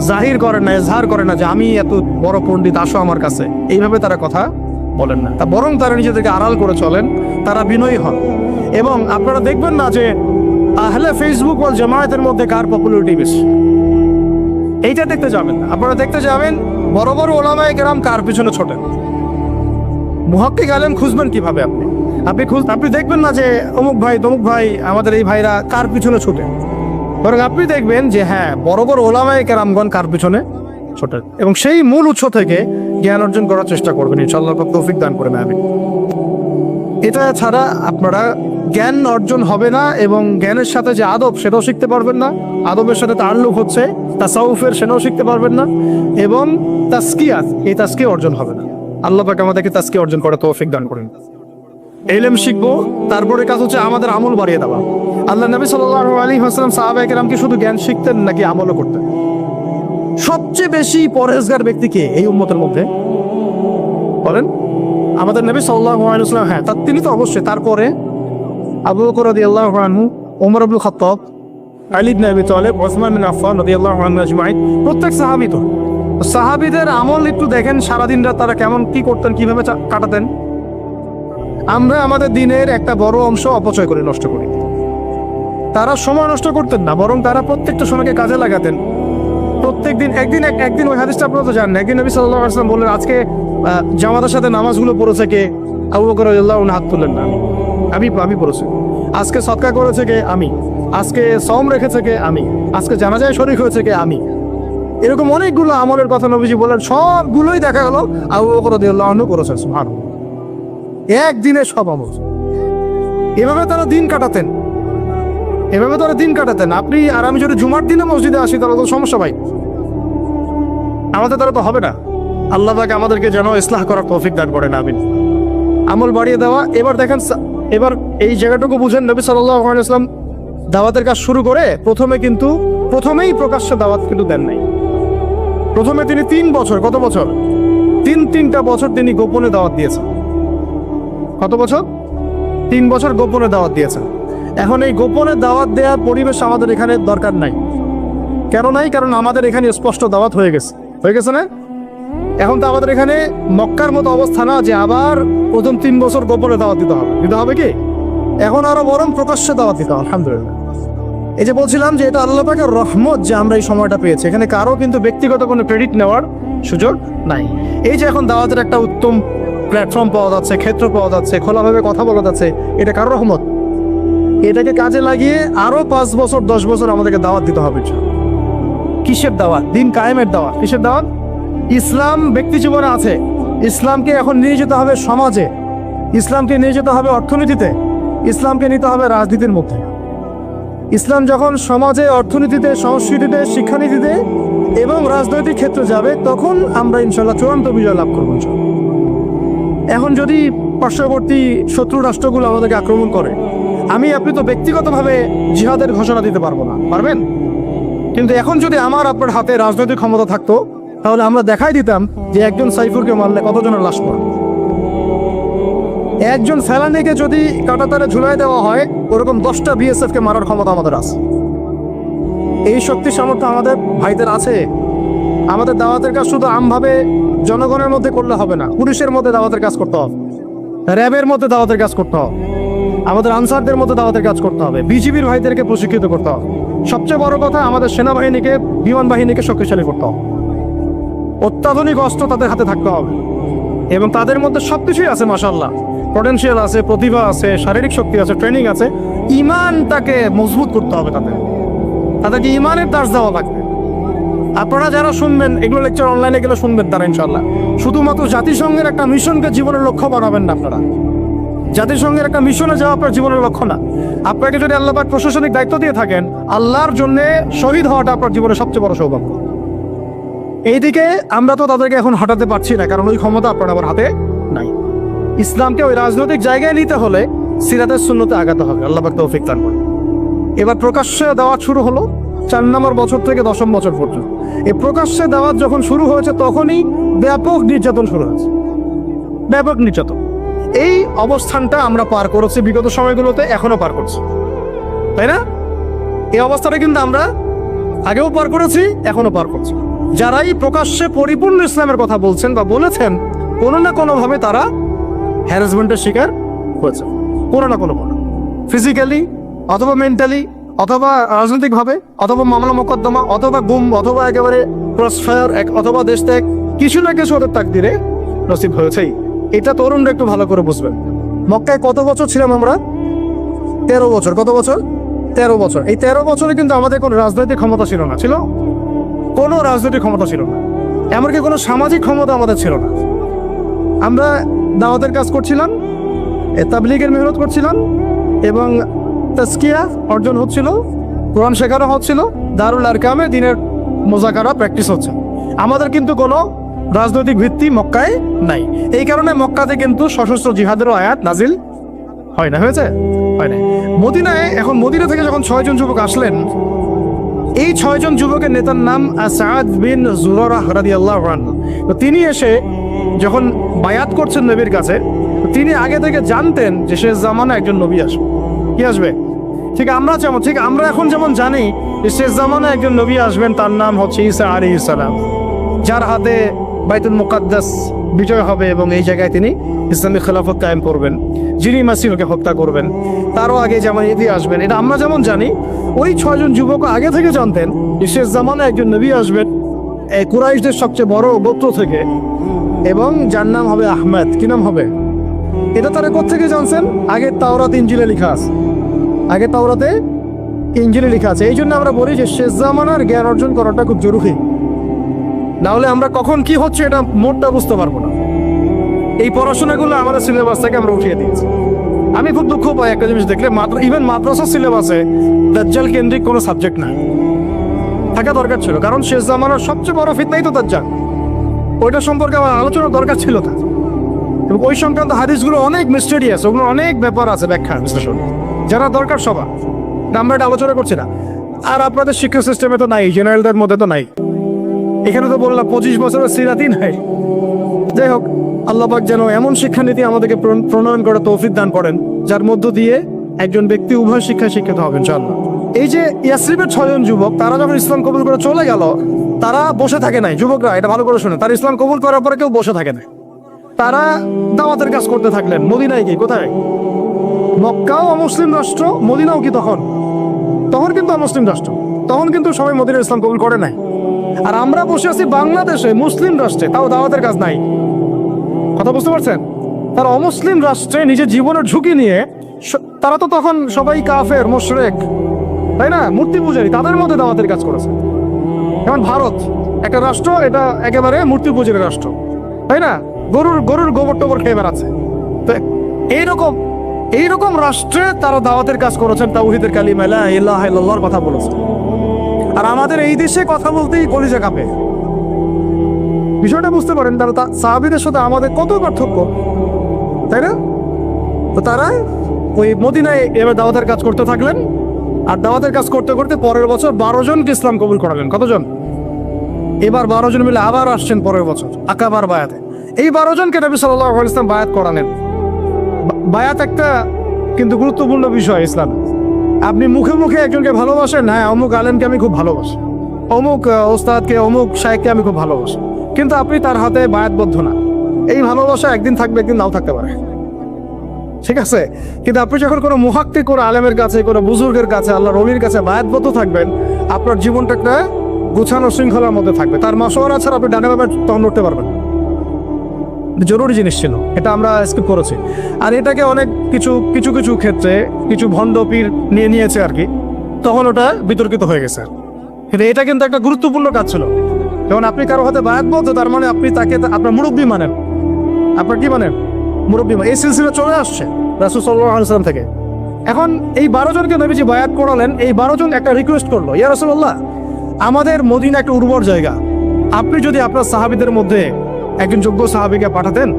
জাহির করেন না, ইজহার করেন না যে আমি এত বড় পণ্ডিত, আসো আমার কাছে, এইভাবে তারা কথা বলেন না। তা বরং তারা নিজেদেরকে আড়াল করে চলেন, তারা বিনয়ী হন। এবং আপনারা দেখবেন না যে আহলে ফেসবুক ওয়াল জামায়াতের মধ্যে কার পপুলারিটি বেশি, এইটা দেখতে যাবেন না। আপনারা দেখতে যাবেন বড় বড় ওলামায়ে কেরাম কার পিছনে ছোটেন। মুহাক্কিক আলেম খুঁজবেন কিভাবে? আপনি দেখবেন না যে অমুক ভাই তমুক ভাই, আমাদের এই ভাইরা কার পিছনে ছোটে। বরং আপনি দেখবেন যে হ্যাঁ, বড় বড় ওলামায়ে কেরামগণ কার পিছনে ছোটেন, এবং সেই মূল উৎস থেকে জ্ঞান অর্জন করার চেষ্টা করবেন ইনশাআল্লাহ। তৌফিক দান করেন, আমিন। এটা ছাড়া আপনারা জ্ঞান অর্জন হবে না, এবং জ্ঞানের সাথে যে আদব সেটাও শিখতে পারবেন না। আদবের সাথে তাআল্লুক হচ্ছে তাসাউফের, সেটাও শিখতে পারবেন না, এবং তাসকিয়াত, এই তাসকিয়া অর্জন হবে না। আল্লাহ পাক আমাদেরকে তাসকিয়া অর্জন করার তৌফিক দান করেন। ইলম শিখবো, তারপরে কাজ হচ্ছে আমাদের আমল বাড়িয়ে দেওয়া। আল্লাহ নবী সাল্লাল্লাহু আলাইহি ওয়াসাল্লাম সাহাবায়ে কেরামকে শুধু জ্ঞান শিখতেন নাকি আমলও করতেন? সবচেয়ে বেশি পরহেজগার ব্যক্তি কে এই উম্মতের মধ্যে বলেন? আমাদের নবী সাল্লাল্লাহু আলাইহি ওয়াসাল্লাম। হ্যাঁ, তিনি তো অবশ্যই। তারপরে আবু বকর রাদিয়াল্লাহু আনহু, ওমর ইবনে খাত্তাব, আলী ইবনে আবি তালেব, ওসমান বিন আফফান রাদিয়াল্লাহু আনহু আজমাইন, প্রত্যেক সাহাবী। তো সাহাবীদের আমল একটু দেখেন, সারাদিন রাত তারা কেমন কি করতেন, কিভাবে কাটাতেন। আমরা আমাদের দিনের একটা বড় অংশ অপচয় করে নষ্ট করি। তারা সময় নষ্ট করতেন না, বরং তারা প্রত্যেকটা সময়কে কাজে লাগাতেন। প্রত্যেক দিন একদিন ওই হাদিসটা আপনারা তো জানেন, একদিন নবী সাল্লাল্লাহু আলাইহি ওয়াসাল্লাম বললেন, আজকে জামাতের সাথে নামাজগুলো পড়েছে কে? আবু বকর রাদিয়াল্লাহু আনহু হাত তুললেন না, আমি পড়েছি। আজকে সদকা করেছে কে? আমি। আজকে সওম রেখেছে কে? আমি। আজকে জানাজায় শরীক হয়েছে কে? আমি। এরকম অনেকগুলো আমলের কথা নবীজি বললেন, সবগুলোই দেখা গেল আবু বকর রাদিয়াল্লাহু আনহু করেছেন। সুবহানাল্লাহ, একদিনে সব আমল। এভাবে তারা দিন কাটাতেন। আপনি আর আমি যদি জুমার দিনে মসজিদে আসি তাহলে তো সমস্যা ভাই, আমাদের দ্বারা তো হবে না। আল্লাহ পাক আমাদেরকে যেন ইসলাহ করার তৌফিক দান করেন, আমিন। আমল বাড়িয়ে দেওয়া। এবার দেখেন, এবার এই জায়গাটুকু বুঝেন, নবী সাল্লাল্লাহু আলাইহি ওয়াসাল্লাম দাওয়াতের কাজ শুরু করে প্রথমেই প্রকাশ্যে দাওয়াত কিন্তু দেন নাই। প্রথমে তিনি 3 বছর, কত বছর? তিনটা বছর তিনি গোপনে দাওয়াত দিয়েছেন। কত বছর? 3 বছর গোপনে দাওয়াত দিয়েছেন। এখন এই গোপনে দাওয়াত দেওয়ার পরিবেশ আমাদের এখানে দরকার নাই। কেন নাই? কারণ আমাদের এখানে স্পষ্ট দাওয়াত হয়ে গেছে না? এখন তো আমাদের এখানে মক্কার মতো অবস্থা না যে আবার প্রথম 3 বছর গোপনে দাওয়াত দিতে হবে কি? এখন আরো বরং প্রকাশ্যে দাওয়াত দিতে হবে, আলহামদুলিল্লাহ। এই যে বলছিলাম যে এটা আল্লাহ পাকের রহমত যে আমরা এই সময়টা পেয়েছি। এখানে কারো কিন্তু ব্যক্তিগত কোনো ক্রেডিট নেওয়ার সুযোগ নাই। এই যে এখন দাওয়াতের একটা উত্তম প্ল্যাটফর্ম পাওয়া যাচ্ছে, ক্ষেত্র পাওয়া যাচ্ছে, খোলাভাবে কথা বলা যাচ্ছে, এটা কারো রহমত। এটাকে কাজে লাগিয়ে আরো 5 বছর 10 বছর আমাদেরকে দাওয়াত দিতে হবে। কিসের দাওয়াত? দিন কায়েমের দাওয়াত। কিসের দাওয়াত? ইসলাম ব্যক্তি জীবনে আছে, ইসলামকে এখন নিয়ে যেতে হবে সমাজে, ইসলামকে নিয়ে যেতে হবে অর্থনীতিতে, ইসলামকে নিতে হবে রাজনীতির মধ্যে। ইসলাম যখন সমাজে, অর্থনীতিতে, সংস্কৃতিতে, শিক্ষানীতিতে এবং রাজনৈতিক ক্ষেত্রে যাবে, তখন আমরা ইনশাল্লাহ চূড়ান্ত বিজয় লাভ করবো। এখন যদি পার্শ্ববর্তী শত্রু রাষ্ট্রগুলো আমাদেরকে আক্রমণ করে, আপনি তো ব্যক্তিগতভাবে জিহাদের ঘোষণা দিতে পারবো না, পারবেন? কিন্তু এখন যদি আপনার হাতে রাজনৈতিক ক্ষমতা থাকতো, তাহলে আমরা দেখাই দিতাম যে একজন সাইফুরকে মারলে কতজনের লাশ পড়ে। একজন ফেলানিকে যদি কাঁটাতারে ঝুলাই দেওয়া হয়, ওরকম 10টা বিএসএফ কে মারার ক্ষমতা আমাদের আছে। এই শক্তি সামর্থ্য আমাদের ভাইদের আছে। আমাদের দাওয়াতের কাজ শুধু আমভাবে জনগণের মধ্যে করলে হবে না, পুলিশের মধ্যে দাওয়াতের কাজ করতে হবে, র্যাবের মধ্যে দাওয়াতের কাজ করতে হবে, আমাদের আনসারদের মধ্যে দাওয়াতের কাজ করতে হবে, বিজিবির ভাইদেরকে প্রশিক্ষিত করতে হবে। সবচেয়ে বড় কথা, আমাদের সেনাবাহিনীকে, বিমান বাহিনীকে শক্তিশালী করতে হবে। অত্যাধুনিক অস্ত্র তাদের হাতে থাকতে হবে, এবং তাদের মধ্যে সবকিছুই আছে, মাশাআল্লাহ। পটেনশিয়াল আছে, প্রতিভা আছে, শারীরিক শক্তি আছে, ট্রেনিং আছে। ইমানটাকে মজবুত করতে হবে, তাদেরকে ইমানের দাস দেওয়া লাগবে। আপনারা যারা শুনবেন এগুলো লেকচার, অনলাইনে গেলে শুনবেন তারা ইনশাআল্লাহ। শুধুমাত্র জাতিসংঘের একটা মিশনকে জীবনের লক্ষ্য বানাবেন না আপনারা। জাতিসংঘের একটা মিশনে যাওয়া আপনার জীবনের লক্ষ্য না। আপনাকে যদি আল্লাহ পাক প্রশাসনিক দায়িত্ব দিয়ে থাকেন, আল্লাহর জন্য শহীদ হওয়াটা আপনার জীবনের সবচেয়ে বড় সৌভাগ্য। এইদিকে আমরা তো তাদেরকে এখন হটাতে পারছি না, কারণ ওই ক্ষমতা আপনার আমার হাতে নাই। ইসলামকে ওই রাজনৈতিক জায়গায় নিতে হলে সিরাতের সুন্নতে আগাতে হবে। আল্লাহ পাক তৌফিক দান করুন। এবার প্রকাশ্যে দাওয়াত শুরু হলো 4 নম্বর বছর থেকে 10ম বছর পর্যন্ত। এই প্রকাশ্যে দাওয়াত যখন শুরু হয়েছে, তখনই ব্যাপক নির্যাতন শুরু হয়েছে, ব্যাপক নির্যাতন। এই অবস্থানটা আমরা পার করেছি বিগত সময়গুলোতে, এখনো পার করছি, তাই না? এই অবস্থাটা কিন্তু আমরা আগেও পার করেছি, এখনো পার করছি। যারাই প্রকাশ্যে পরিপূর্ণ ইসলামের কথা বলছেন বা বলেছেন, কোনো না কোনোভাবে তারা হ্যারাসমেন্টের শিকার হয়েছে, কোনো না কোনো ফিজিক্যালি অথবা মেন্টালি অথবা রাজনৈতিকভাবে অথবা মামলা মোকদ্দমা অথবা গুম অথবা একেবারে ক্রসফায়ার অথবা দেশ ত্যাগ, কিছু না কিছু ওদের তাকদিরে নসিব হয়েছেই। এটা তরুণরা একটু ভালো করে বুঝবেন। মক্কায় কত বছর ছিলাম আমরা? 13 বছর। কত বছর? 13 বছর। এই 13 বছরে কিন্তু আমাদের কোনো রাজনৈতিক ক্ষমতা ছিল না, ছিল কোনো রাজনৈতিক ক্ষমতা ছিল না, এমনকি কোনো সামাজিক ক্ষমতা আমাদের ছিল না। আমরা দাওয়াতের কাজ করছিলাম, তাবলীগের মেহনত করছিলাম, এবং তাজকিয়া অর্জন হচ্ছিল, কোরআন শেখানো হচ্ছিল, দারুল আরকামে দিনের মোজাকারা প্র্যাকটিস হচ্ছে। আমাদের কিন্তু কোনো রাজনৈতিক ভিত্তি মক্কায় নাই। এই কারণে মক্কাতে কিন্তু সশস্ত্র জিহাদেরও আয়াত নাজিল হয় না, হয়েছে হয় না। মদিনায়, এখন মদিনা থেকে যখন 6 জন যুবক আসলেন, এই 6 জন যুবকের নেতার নাম আসাদ বিন জুরারাহ রাদিয়াল্লাহু আনহু। তো তিনি এসে যখন বায়াত করছেন নবীর কাছে, তিনি আগে থেকে জানতেন যে শেষ জামানা একজন নবী আসবে। কি আসবে? ঠিক আমরা এখন যেমন জানি যে শেষ জামানা একজন নবী আসবেন, তার নাম হচ্ছে ঈসা আলাইহিস সালাম, যার হাতে বাইতুল মুকাদ্দাস বিজয় হবে এবং এই জায়গায় তিনি ইসলামী খেলাফত কায়েম করবেন, যিনি মাসিহকে হত্যা করবেন, তারও আগে যেমন ইতি আসবেন। এটা আমরা যেমন জানি, ওই 6 জন যুবক আগে থেকে জানতেন যে শেষ জামানায় একজন নবী আসবেন এই কুরাইশদের সবচেয়ে বড় গোত্র থেকে, এবং যার নাম হবে আহমেদ। কি নাম হবে? এটা তারা কোত্থেকে জানছেন? আগে তাওরাত ইনজিলে লেখা আছে, আগে তাওরাতে ইনজিলে লেখা আছে। এই জন্য আমরা বলি যে শেষ জামানার জ্ঞান অর্জন করাটা খুব জরুরি, না হলে আমরা কখন কি হচ্ছে এটা মোটটা বুঝতে পারবো না। এই পড়াশোনাগুলো আমাদের সিলেবাস থেকে আমরা উঠিয়ে দিয়েছি। আমি খুব দুঃখ পাই একটা জিনিস দেখলে, ইভেন মাদ্রাসা সিলেবাসে দাজ্জাল কেন্দ্রিক কোনো সাবজেক্ট না, থাকা দরকার ছিল। কারণ শেষ জামানার সবচেয়ে বড় ফিতনাই তো দাজ্জাল, ওইটা সম্পর্কে আমার আলোচনার দরকার ছিল না। এবং ওই সংক্রান্ত হাদিসগুলো অনেক মিস্টেরিয়াস, ওগুলো অনেক ব্যাপার আছে, ব্যাখ্যা বিশ্লেষণ যারা দরকার সবার, আমরা এটা আলোচনা করছি না। আর আপনাদের শিক্ষা সিস্টেমে তো নাই, জেনারেলদের মধ্যে তো নাই। এখানে তো বললাম 25 বছরের সিরাতই নাই। যাই হোক, আল্লাহ পাক যেন এমন শিক্ষানীতি আমাদেরকে প্রণয়ন করে তৌফিক দান করেন, যার মধ্য দিয়ে একজন ব্যক্তি উভয় শিক্ষায় শিক্ষিত হবেন ইনশাআল্লাহ। এই যে ইয়াসরিবের 6 জন যুবক, তারা যখন ইসলাম কবুল করে চলে গেল, তারা বসে থাকে নাই। যুবকরা এটা ভালো করে শুনে, তারা ইসলাম কবুল করার পরে কেউ বসে থাকে না, তারা দাওয়াতের কাজ করতে থাকলেন। মদিনায় কি, কোথায়? মক্কাও অমুসলিম রাষ্ট্র, মদিনাও কি তখন কিন্তু অমুসলিম রাষ্ট্র, তখন কিন্তু সবাই মদিনার ইসলাম কবুল করে নাই। আর আমরা বসে আছি বাংলাদেশে মুসলিম রাষ্ট্রে, তাও দাওয়াতের কাজ নাই। কথা বুঝতে পারছেন? তারা অমুসলিম রাষ্ট্রে নিজের জীবনের ঝুঁকি নিয়ে, তারা তো তখন সবাই কাফের, মুশরিক, তাই না, মূর্তি পূজারী, তাদের মধ্যে দাওয়াতের কাজ করেছে। যেমন ভারত একটা রাষ্ট্র, এটা একেবারে মূর্তি পূজারী রাষ্ট্র, তাই না, গরুর গোবর টোবর খেয়ে বেড়াচ্ছে। তো এইরকম রাষ্ট্রে তারা দাওয়াতের কাজ করেছেন, তাওহীদের কালিমা লা ইলাহা ইল্লাল্লাহর কথা বলেছেন। আর আমাদের এই দেশে কথা বলতেই কলিজা কাঁপে। বিষয়টা বুঝতে পারেন, তারা সাহাবীদের সাথে আমাদের কত পার্থক্য, তাই না? তো তারা ওই মদিনায় এবার দাওয়াতের কাজ করতে থাকলেন, আর দাওয়াতের কাজ করতে করতে পরের বছর 12 জনকে ইসলাম কবুল করালেন। কতজন? এবার 12 জন মিলে আবার আসছেন পরের বছর আকাবার বায়াতে। এই 12 জনকে নবী সাল্লাল্লাহু আলাইহি ওয়াসাল্লাম বায়াত করালেন। বায়াত একটা কিন্তু গুরুত্বপূর্ণ বিষয় ইসলাম। আপনি মুখে মুখে একজনকে ভালোবাসেন, হ্যাঁ অমুক আলেমকে আমি খুব ভালোবাসি, অমুক ওস্তাদকে, অমুক শাইখকে আমি খুব ভালোবাসি, কিন্তু আপনি তার হাতে বায়াতবদ্ধ না। এই ভালোবাসা একদিন থাকবে, একদিন নাও থাকতে পারে, ঠিক আছে? কিন্তু আপনি যখন কোনো মুহাক্কিক, কোনো আলেমের কাছে, কোনো বুজুর্গের কাছে, আল্লাহর ওলির কাছে বায়াতবদ্ধ থাকবেন, আপনার জীবনটা একটা গুছানো শৃঙ্খলার মধ্যে থাকবে। তার মাসওয়ারা ছাড়া আপনি ডানে বামে তখন উঠতে পারবেন। জরুরি জিনিস ছিল, এটা আমরা স্কিপ করেছি। আর এটাকে অনেক কিছু ক্ষেত্রে কিছু ভণ্ড পীর নিয়েছে আর কি, তখন ওটা বিতর্কিত হয়ে গেছে। কিন্তু এটা কিন্তু একটা গুরুত্বপূর্ণ কাজ ছিল। যখন আপনি কারো হাতে বায়াতবদ্ধ, তার মানে আপনি তাকে আপনার মুরব্বী মানেন। আপনার কি মানেন? মুরব্বী। এই সিলসিলা চলে আসছে রাসূল সাল্লাল্লাহু আলাইহি ওয়াসাল্লাম থেকে। এখন এই 12 জনকে নবীজি বায়াত করালেন। এই 12 জন একটা রিকোয়েস্ট করলো, ইয়া রাসূলুল্লাহ, আমাদের মদিনা একটা উর্বর জায়গা, আপনি যদি আপনার সাহাবীদের মধ্যে একজন যোগ্য সাহাবীকে পাঠাতেন,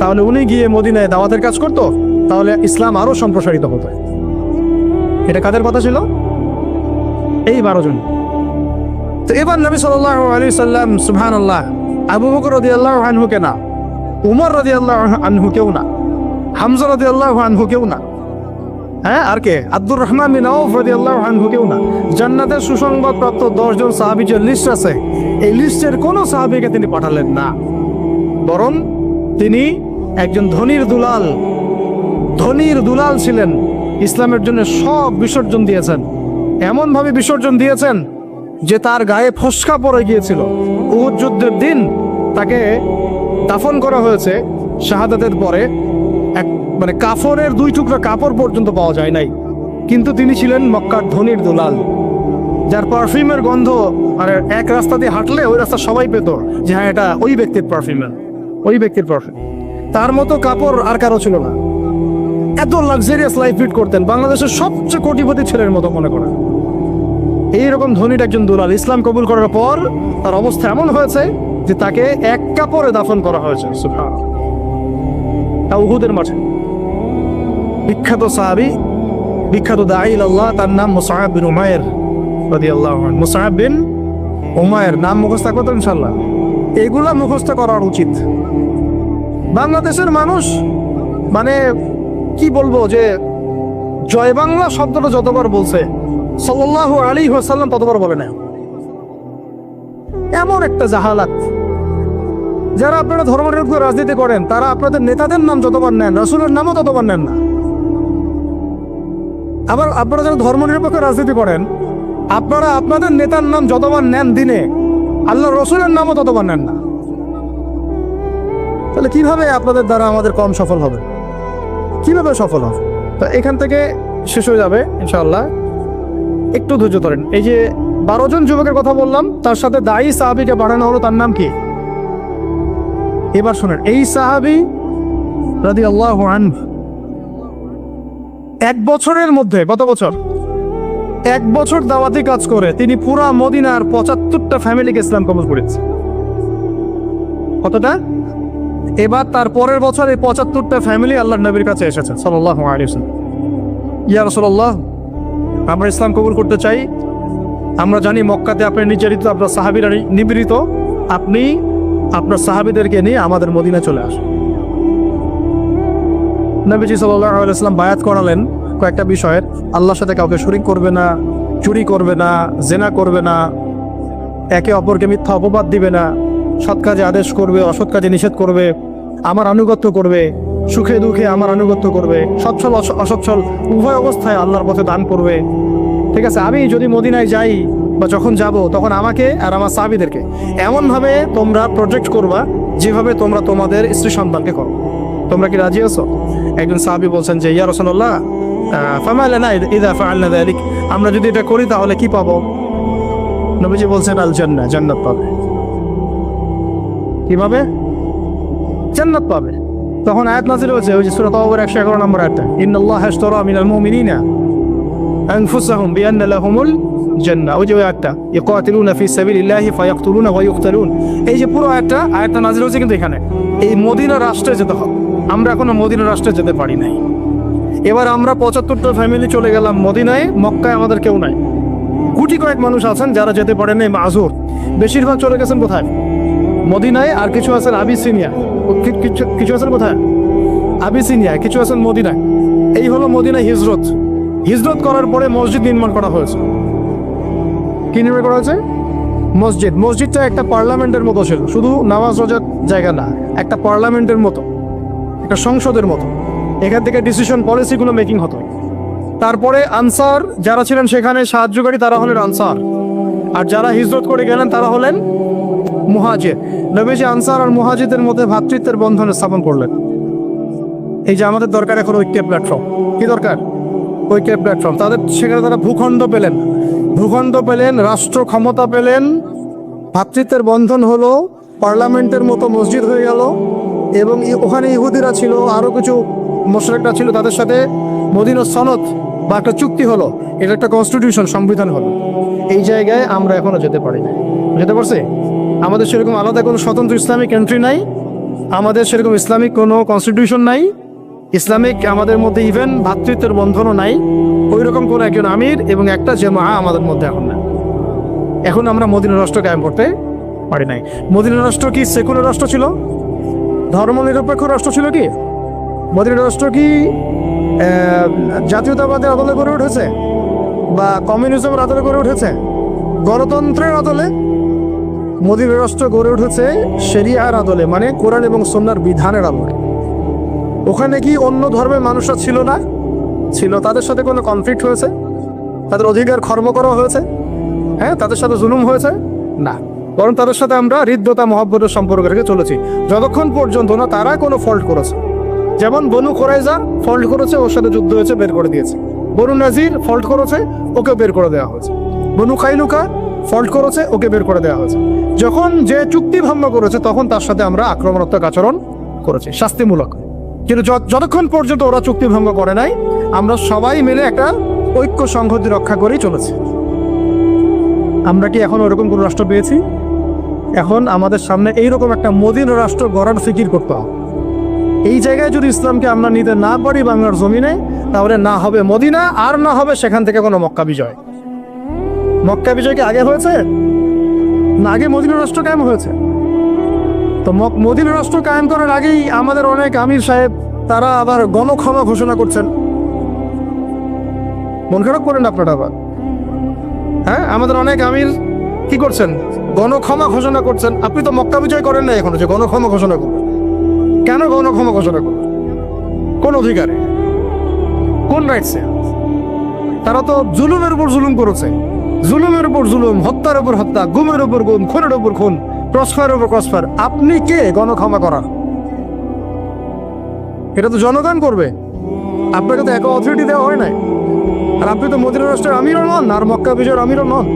তাহলে উনি গিয়ে মদিনায় দাওয়াতের কাজ করতো, তাহলে ইসলাম আরো সম্প্রসারিত হতো। এটা কাদের কথা ছিল? এই 12 জন। তো এবার নবী সাল্লাল্লাহু আলাইহি সাল্লাম, সুবহানাল্লাহ, আবু বকর রাদিয়াল্লাহু আনহু কে না, উমর রাদিয়াল্লাহু আনহু কেউ না, হামজা রাদিয়াল্লাহু আনহু কেউ না, হ্যাঁ আর কে, আব্দুর রহমান বিন আউফ রাদিয়াল্লাহু আনহু কেউ না। জান্নাতের সুসংবাদ প্রাপ্ত 10 জন সাহাবী যে লিস্ট আছে, এই লিস্টের কোন সাহাবীকে তিনি পাঠালেন না, বরং তিনি একজন ধনীর দুলাল ছিলেন। ইসলামের জন্য সব বিসর্জন দিয়েছেন, এমন ভাবে বিসর্জন দিয়েছেন যে তার গায়ে ফসকা পড়ে গিয়েছিল। উহুদ যুদ্ধের দিন তাকে দাফন করা হয়েছে শাহাদাতের পরে, মানে কাফনের 2 টুকরা কাপড় পর্যন্ত পাওয়া যায় নাই। কিন্তু তিনি ছিলেন মক্কার ধনির দুলাল, যার পারফিউমের গন্ধ আর এক রাস্তা দিয়ে হাঁটলে ওই রাস্তা সবাই পেত যে হ্যাঁ এটা ওই ব্যক্তির পারফিউম, ওই ব্যক্তির পারফিউম। তার মতো কাপড় আর কারো ছিল না। এত লাক্সারিয়াস লাইফ লিড করতেন, বাংলাদেশের সবচেয়ে কোটিপতি ছেলের মতো মনে করেন। এইরকম ধনীর একজন দুলাল ইসলাম কবুল করার পর তার অবস্থা এমন হয়েছে যে তাকে এক কাপড়ে দাফন করা হয়েছে। সুবহানাল্লাহ। উহুদের মাঠে বিখ্যাত সাহাবী, বিখ্যাত দাঈ আল্লাহ, তার নাম মুসআব বিন উমাইর রাদিয়াল্লাহু আনহু। মুসআব বিন উমাইর নাম মুখস্থ থাকবে তো ইনশাআল্লাহ। এগুলা মুখস্থ করা উচিত। বাংলাদেশের মানুষ মানে কি বলবো যে জয় বাংলা শব্দটা যতবার বলছে সাল্লাল্লাহু আলাইহি ওয়াসাল্লাম ততবার বলে না। এমন একটা জাহালাত। যারা আপনারা ধর্মনিরপেক্ষ রাজনীতি করেন তারা আপনাদের নেতাদের নাম যতবার নেন, রাসূলের নামও ততবার নেন না। আবার আপনারা যারা ধর্মনিরপেক্ষ রাজনীতি করেন আপনারা আপনাদের নেতার নাম যতবার নেন দিনে, আল্লাহ রসুলের নামও ততবার নেন না। তাহলে কিভাবে আপনাদের দ্বারা আমাদের কম সফল হবে? কিভাবে সফল হবে? তো এখান থেকে শেষ হয়ে যাবে ইনশাআল্লাহ। একটু ধৈর্য ধরেন। এই যে 12 জন যুবকের কথা বললাম, তার সাথে দায়ী সাহাবীকে বাড়ানো হলো, তার নাম কি? এবার শুনেন, এই সাহাবী রাদিয়াল্লাহু আনহু 1 বছরের মধ্যে, কত বছর? 1 বছর দাওয়াতি কাজ করে তিনি পুরা মদিনার 75টা ফ্যামিলিকে ইসলাম কবুল করেছে। কতটা? এবার তার পরের বছর এই 75টা ফ্যামিলি আল্লাহর নবীর কাছে এসেছে সাল্লাল্লাহু আলাইহি ওয়াসাল্লাম। ইয়া রাসূলুল্লাহ, আমরা ইসলাম কবুল করতে চাই। আমরা জানি মক্কাতে আপনি নির্যাতিত, আপনার সাহাবীরা নিপীড়িত, আপনি আপনার সাহাবীদেরকে নিয়ে আমাদের মদিনা চলে আসুন। নবীজি সাল্লাল্লাহু আলাইহি ওয়াসাল্লাম বায়াত করালেন কয়েকটা বিষয়ের। আল্লাহর সাথে কাউকে শরীক করবে না, চুরি করবে না, জেনা করবে না, একে অপরকে মিথ্যা অপবাদ দিবে না, সৎ কাজে আদেশ করবে, অসৎ কাজে নিষেধ করবে, আমার আনুগত্য করবে, সুখে দুঃখে আমার আনুগত্য করবে, সচ্ছল অসচ্ছল উভয় অবস্থায় আল্লাহর পথে দান করবে। ঠিক আছে, আমি যদি মদিনায় যাই বা যখন যাব তখন আমাকে আর আমার সাহাবীদেরকে এমনভাবে তোমরা প্রোটেক্ট করবা যেভাবে তোমরা তোমাদের স্ত্রী সন্তানকে করো। তোমরা কি রাজি আছো? একজন সাহাবী বলছেন যে ইয়া রাসূলুল্লাহ ফামা লানা ইযা ফাআলনা যালিক, আমরা যদি এটা করি তাহলে কি পাবো? নবীজি বলছেন আল জান্নাহ, জান্নাত পাবে। কিভাবে? জান্নাত পাবে। তখন আয়াত নাযিল হয়েছে, ওই যে সূরা তাওবার 111 নম্বর আয়াতটা, ইন্নাল্লাহা আশতারা মিনাল মুমিনিনা আনফুসাহুম বিআন্না লাহুমুল জান্নাহ। ওই যে আয়াতটা, ইয়াকাতিলুনা ফি সাবিলিল্লাহি ফায়াকতুলুনা ওয়া ইউকতালুন। এই যে পুরো আয়াতটা নাযিল হয়েছে কিন্তু এখানে এই মদিনা রাষ্ট্রে যেতে হবে। আমরা এখনো মদিনা রাষ্ট্রে যেতে পারি নাই। এবার আমরা 75টা ফ্যামিলি চলে গেলাম মদিনায়, মক্কায় আমাদের কেউ নাই। গুটি কয়েক মানুষ আছেন যারা যেতে পারেন নাই, মাযুর। বেশিরভাগ চলে গেছেন কোথায়? মদিনায়। আর কিছু আছেন আবিসিনিয়া, কিছু আছেন কোথায়? আবিসিনিয়া, কিছু আছেন মদিনায়। এই হলো মদিনায় হিজরত। হিজরত করার পরে মসজিদ নির্মাণ করা হয়েছে। কি নির্মাণ করা হয়েছে? মসজিদ। মসজিদটা একটা পার্লামেন্টের মতো ছিল, শুধু নামাজ রোজার জায়গা না, একটা পার্লামেন্টের মতো, একটা সংসদের মতো। এখান থেকে ডিসিশন পলিসিগুলো মেকিং হতো। তারপরে আনসার যারা ছিলেন সেখানে সাহায্যকারী, তারা হলেন আনসার। আর যারা হিজরত করে গেলেন তারা হলেন মুহাজির। নবীজি আনসার আর মুহাজিরদের মধ্যে ভ্রাতৃত্বের বন্ধন স্থাপন করলেন। এই যে আমাদের দরকার এখন ঐক্যের প্ল্যাটফর্ম। কি দরকার? ঐক্যের প্ল্যাটফর্ম। তাদের সেখানে তারা ভূখণ্ড পেলেন, রাষ্ট্র ক্ষমতা পেলেন, ভ্রাতৃত্বের বন্ধন হলো, পার্লামেন্টের মতো মসজিদ হয়ে গেল। এবং ওখানে ইহুদিরা ছিল, আরও কিছু মুশরিকরা ছিল, তাদের সাথে মদিনা সনদ বা একটা চুক্তি হলো, এটা একটা কনস্টিটিউশন, সংবিধান হলো। এই জায়গায় আমরা এখনো যেতে পারি না। যেতে পারছি? আমাদের সেরকম আলাদা কোনো স্বতন্ত্র ইসলামিক এন্ট্রি নাই, আমাদের সেরকম ইসলামিক কোনো কনস্টিটিউশন নাই, ইসলামিক আমাদের মধ্যে ইভেন ভ্রাতৃত্বের বন্ধনও নাই। ওই রকম কোনো একজন আমির এবং একটা জামা আমাদের মধ্যে এখন না। এখন আমরা মদিনা রাষ্ট্র কায়েম করতে পারি নাই। মদিনা রাষ্ট্র কি সেকুলার রাষ্ট্র ছিল? ধর্মনিরপেক্ষ রাষ্ট্র ছিল কি? মদিনা রাষ্ট্র কি জাতীয়তাবাদের আদলে গড়ে উঠেছে বা কমিউনিজমের আদলে গড়ে উঠেছে? গণতন্ত্রের আদলে? মদিনা রাষ্ট্র গড়ে উঠেছে শরিয়ার আদলে, মানে কোরআন এবং সুন্নাহর বিধানের আদলে। ওখানে কি অন্য ধর্মের মানুষরা ছিল না? ছিল। তাদের সাথে কোনো কনফ্লিক্ট হয়েছে? তাদের অধিকার খর্ব করা হয়েছে? হ্যাঁ, তাদের সাথে জুলুম হয়েছে? না, বরং তাদের সাথে আমরা হৃদ্যতা মহব্বতের সম্পর্ক রেখে চলেছি যতক্ষণ পর্যন্ত না তারা কোনো ফল্ট করেছে। যেমন বনু কুরাইজা ফল্ট করেছে, ওর সাথে যুদ্ধ হয়েছে, বের করে দিয়েছে। বনু নাজির ফল্ট করেছে, ওকে বের করে দেওয়া হয়েছে। বনু কাইনুকা ফল্ট করেছে, ওকে বের করে দেওয়া হয়েছে। যখন যে চুক্তি ভঙ্গ করেছে তখন তার সাথে আমরা আক্রমণাত্মক আচরণ করেছি, শাস্তিমূলক। কিন্তু যতক্ষণ পর্যন্ত ওরা চুক্তি ভঙ্গ করে নাই, আমরা সবাই মিলে একটা ঐক্য সংহতি রক্ষা করেই চলেছি। আমরা কি এখন ওরকম কোনো রাষ্ট্র পেয়েছি? এখন আমাদের সামনে এইরকম একটা মদিনা রাষ্ট্র গড়ার ফিকির করতে হবে। এই জায়গায় যদি ইসলামকে আমরা নিতে না পারি বাংলার জমিনে, তাহলে না হবে মদিনা, আর না হবে সেখান থেকে কোনো মক্কা বিজয়। মক্কা বিজয় কি আগে হয়েছে না আগে মদিনা রাষ্ট্র কায়েম হয়েছে? তো মদিনা রাষ্ট্র কায়েম করার আগেই আমাদের অনেক আমির সাহেব তারা আবার গণক্ষমা ঘোষণা করছেন। মন খারাপ করেন আপনারা আবার? হ্যাঁ, আমাদের অনেক আমির কি করছেন? গণক্ষমা ঘোষণা করছেন। আপনি তো মক্কা বিজয় করেন না এখনো যে গণক্ষমা ঘোষণা করবেন। কেন গণক্ষমা ঘোষণা করবেন? কোন অধিকারে, কোন রাইটসে? তারা তো জুলুমের উপর জুলুম করেছে, জুলুমের উপর জুলুম, হত্যার উপর হত্যা, গুমের উপর গুম, খুনের উপর খুন, ক্রসফায়ারের উপর ক্রসফায়ার। আপনি কে গণক্ষমা করার? এটা তো জনগণ করবে। আপনাকে তো একা অথরিটি দেওয়া হয় নাই। আর আপনি তো মদিনা রাষ্ট্রের আমিরও নন, আর মক্কা বিজয়ের আমিরও নন।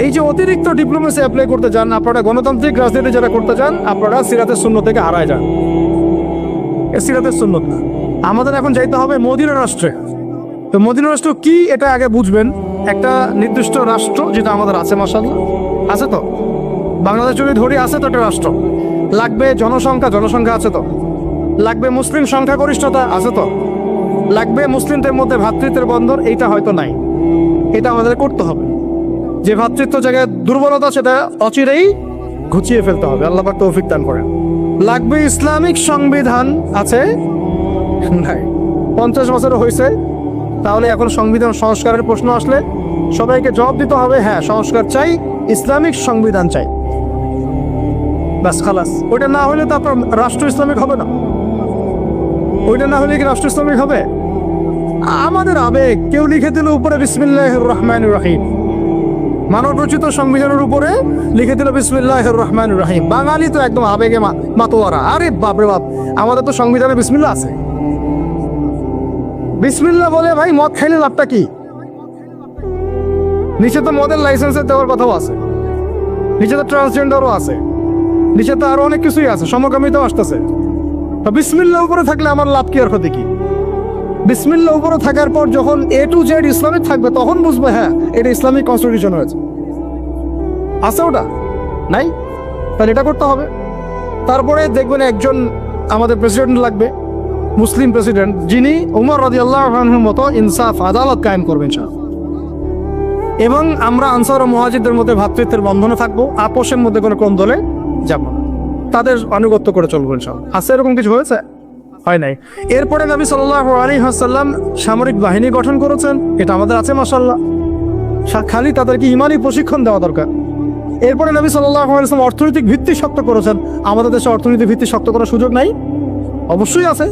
এই যে অতিরিক্ত ডিপ্লোমেসি অ্যাপ্লাই করতে যান আপনারা, গণতান্ত্রিক রাজনীতি যারা করতে চান, আপনারা সিরাতের সুন্নত থেকে হারায় যান। সিরাতের সুন্নত না, আমাদের এখন যাইতে হবে মদিনা রাষ্ট্রে। তো মদিনা রাষ্ট্র কি এটা আগে বুঝবেন। একটা নির্দিষ্ট রাষ্ট্র যেটা আমাদের আছে, মাশাআল্লাহ আছে তো, বাংলাদেশ যদি ধরি আছে তো একটা রাষ্ট্র। লাগবে জনসংখ্যা আছে তো, লাগবে মুসলিম সংখ্যাগরিষ্ঠতা আছে তো, লাগবে মুসলিমদের মধ্যে ভ্রাতৃত্বের বন্ধন, এইটা হয়তো নাই। এটা আমাদের করতে হবে। যে ভ্রাতৃত্ব জায়গায় দুর্বলতা সেটা অচিরেই ঘুচিয়ে ফেলতে হবে। আল্লাহ পাক তৌফিক দান করেন। লাগবে ইসলামিক সংবিধান আছে নাই, 50 বছর হয়েছে, তাহলে এখন সংবিধান সংস্কারের প্রশ্ন আসলে সবাইকে জবাব দিতে হবে, হ্যাঁ সংস্কার চাই, ইসলামিক সংবিধান চাই, বাস খালাস। ওইটা না হলে তো আপনার রাষ্ট্র ইসলামিক হবে না। ওইটা না হলে কি রাষ্ট্র ইসলামিক হবে? আমাদের আবেগ, কেউ লিখে দিল উপরে বিসমিল্লাহির রহমানির রহিম, মানব রচিত সংবিধানের উপরে লিখে দিল বিসমিল্লাহির রহমানির রহিম। বাঙালি তো একদম আবেগে মাতোয়ারা। আরে বাপরে বাপ, আমাদের তো সংবিধানে বিসমিল্লাহ আছে। বিসমিল্লাহ বলে ভাই মদ খাইলে লাভটা কি? নিচে তো মদের লাইসেন্সের দেওয়ার কথাও আছে, নিচে তো ট্রান্সজেন্ডারও আছে, নিচে তো আরো অনেক কিছুই আছে, সমকামিতাও আসতেছে। বিসমিল্লাহ উপরে থাকলে আমার লাভ কি আর ক্ষতি কি? বিসমিল্লাহ উপরে থাকার পর যখন A to Z ইসলামিক থাকবে তখন বুঝবে হ্যাঁ এটা ইসলামিক কনস্টিটিউশন হয়েছে। আছে ওটা নাই, তাহলে এটা করতে হবে। তারপরে দেখবেন একজন আমাদের প্রেসিডেন্ট লাগবে, মুসলিম প্রেসিডেন্ট, যিনি উমর রাদিয়াল্লাহু আনহুর মতো ইনসাফ আদালত কায়েম করবেন এবং আমরা আনসার ও মুহাজিরদের মধ্যে ভ্রাতৃত্বের বন্ধনে থাকবো, আপোষের মধ্যে কোনো কোন্দলে যাব না, তাদের আনুগত্য করে চলবো ইনশাআল্লাহ। আছে এরকম কিছু হয়েছে? হয় নাই। এরপরে নবী সাল্লাল্লাহু আলাইহি ওয়াসাল্লাম সামরিক বাহিনী গঠন করেছেন, এটা আমাদের আছে মাশাআল্লাহ। খালি তাদেরকে ইমানি প্রশিক্ষণ দেওয়া দরকার। এরপরে নবী সাল্লাল্লাহু আলাইহি ওয়াসাল্লাম অর্থনৈতিক ভিত্তি শক্ত করেছেন। আমাদের দেশে অর্থনৈতিক ভিত্তি শক্ত করার সুযোগ নাই? অবশ্যই আছে,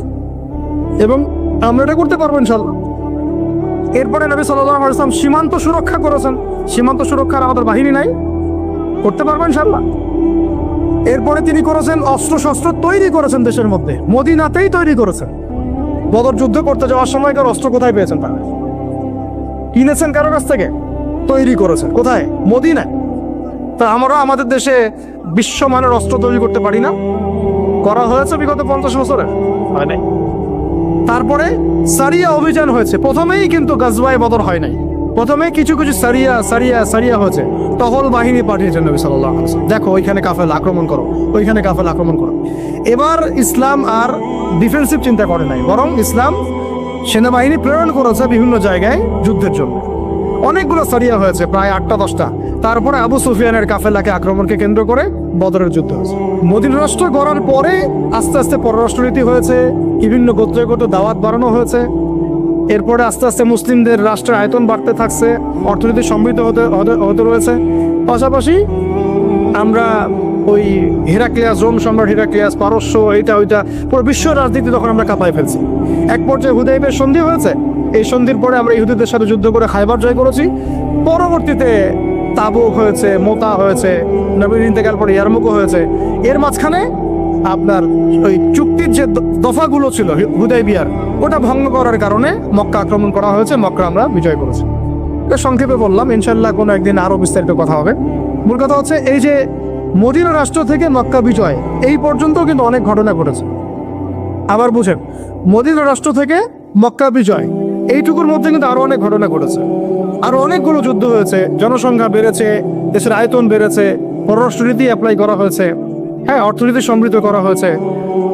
এবং আমরা এটা করতে পারবো ইনশাআল্লাহ। এরপরে নবী সাল্লাল্লাহু আলাইহি ওয়াসাল্লাম সীমান্ত সুরক্ষা করেছেন। সীমান্ত সুরক্ষার আমাদের বাহিনী নাই? করতে পারবো ইনশাআল্লাহ। এরপরে তিনি করেছেন অস্ত্র শস্ত্র তৈরি করেছেন দেশের মধ্যে, মদিনাতেই তৈরি করেছেন। বদর যুদ্ধ করতে যাওয়ার সময়কার অস্ত্র কোথায় পেয়েছেন? তারা কিনেছেন কারো কাছ থেকে? তৈরি করেছেন কোথায়? মদিনায়। তা আমরা আমাদের দেশে বিশ্বমানের অস্ত্র তৈরি করতে পারি না? করা হয়েছে বিগত 50 বছরে? হয় নাই। তারপরে সারিয়া অভিযান হয়েছে, প্রথমেই কিন্তু গাজওয়ায়ে বদর হয় নাই, প্রথমে কিছু কিছু সারিয়া হয়েছে। টহল বাহিনী পাঠিয়েছেন নবী সাল্লাল্লাহু আলাইহি ওয়াসাল্লাম, দেখো ওইখানে কাফেলা আক্রমণ করো, ওইখানে কাফেলা আক্রমণ করো। এবার ইসলাম আর ডিফেন্সিভ চিন্তা করে নাই, বরং ইসলাম সেনাবাহিনী প্রেরণ করেছে বিভিন্ন জায়গায় যুদ্ধের জন্য। অনেকগুলো সারিয়া হয়েছে, প্রায় 8টা 10টা। তারপরে আবু সুফিয়ানের কাফেলাকে আক্রমণকে কেন্দ্র করে বদরের যুদ্ধ হয়েছে। মদিনা রাষ্ট্র গড়ার পরে আস্তে আস্তে পররাষ্ট্রনীতি হয়েছে, বিভিন্ন গোত্রে গোত্রে দাওয়াত বাড়ানো হয়েছে। এরপরে আস্তে আস্তে মুসলিমদের রাষ্ট্রের আয়তন বাড়তে থাকছে, অর্থনীতি সমৃদ্ধ হতে রয়েছে। পাশাপাশি আমরা ওই হেরাক্লিয়াস, রোম সম্রাট হেরাক্লিয়াস, পারস্য, এইটা ওইটা পুরো বিশ্ব রাজনীতি তখন আমরা কাঁপায় ফেলছি। এক পর্যায়ে হুদাইবিয়ার সন্ধি হয়েছে, এই সন্ধির পরে আমরা ইহুদিদের সাথে যুদ্ধ করে খায়বার জয় করেছি। পরবর্তীতে তাবুক হয়েছে, মোতা হয়েছে, নবীর ইন্তেকাল পরে ইয়ারমুকও হয়েছে। এর মাঝখানে আপনার ওই চুক্তির যে দফাগুলো ছিল হুদাইবিয়ার, ওটা ভঙ্গ করার কারণে মক্কা আক্রমণ করা হয়েছে, মক্কা আমরা বিজয় করেছি। এটা সংক্ষেপে বললাম, ইনশাল্লাহ কোনো একদিন আরো বিস্তারিত কথা হবে। মূল কথা হচ্ছে এই যে মদিনা রাষ্ট্র থেকে মক্কা বিজয় এই পর্যন্ত কিন্তু অনেক ঘটনা ঘটেছে। আবার বুঝেন, মদিনা রাষ্ট্র থেকে মক্কা বিজয় এইটুকুর মধ্যে কিন্তু আরো অনেক ঘটনা ঘটেছে, আরো অনেকগুলো যুদ্ধ হয়েছে, জনসংখ্যা বেড়েছে, দেশের আয়তন বেড়েছে, পররাষ্ট্রনীতি অ্যাপ্লাই করা হয়েছে, হ্যাঁ অর্থনীতি সমৃদ্ধ করা হয়েছে।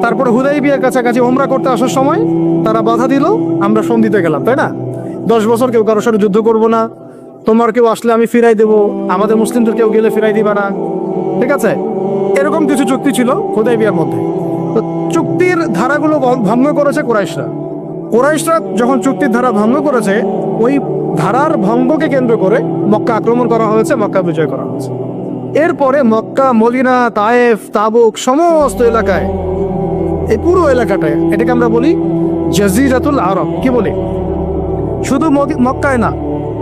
তারপরে হুদাইবিয়ার কাছাকাছি ওমরা করতে আসার সময় তারা বাধা দিল, আমরা সন্ধিতে গেলাম, তাই না? 10 বছর কেউ কারোর সাথে যুদ্ধ করবো না, তোমার কেউ আসলে আমি ফিরাই দেবো, আমাদের মুসলিমদের কেউ গেলে ফিরাই দিবা না, ঠিক আছে? এরকম কিছু চুক্তি ছিল হুদাইবিয়ার মধ্যে। তো চুক্তির ধারাগুলো ভঙ্গ করেছে কুরাইশরা। কুরাইশরা যখন চুক্তির ধারা ভঙ্গ করেছে, ওই ধারার ভঙ্গকে কেন্দ্র করে মক্কা আক্রমণ করা হয়েছে, মক্কা বিজয় করা হয়েছে। এরপরে মক্কা, মদিনা, তায়েফ, তাবুক সমস্ত এলাকায়, এই পুরো এলাকাটায়, এটাকে আমরা বলি জাজিরাতুল আরব। কি বলি? শুধু মক্কায় না,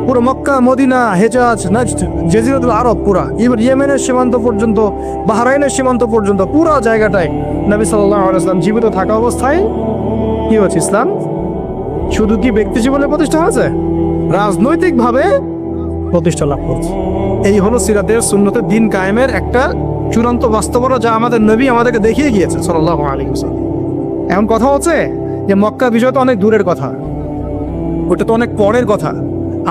পুরো মক্কা, মদিনা, হেজাজ, নাজদ, জাজিরাতুল আরব পুরা, এবার ইয়েমেনের সীমান্ত পর্যন্ত, বাহরাইনের সীমান্ত পর্যন্ত পুরো জায়গাটায় নবী সাল্লাল্লাহু আলাইহি ওয়াসাল্লাম জীবিত থাকা অবস্থায় কি হচ্ছে? ইসলাম শুধু কি ব্যক্তি জীবনে প্রতিষ্ঠা হয়েছে, রাজনৈতিকভাবে প্রতিষ্ঠা লাভ করছে। এই হলো সিরাতের সুন্নতের দিন কায়েমের একটা চূড়ান্ত বাস্তবতা, যা আমাদের নবী আমাদেরকে দেখিয়ে গিয়েছে সাল্লাল্লাহু আলাইহি ওয়াসাল্লাম। এখন কথা হচ্ছে যে মক্কা বিজয় তো অনেক দূরের কথা, ওটা তো অনেক পরের কথা।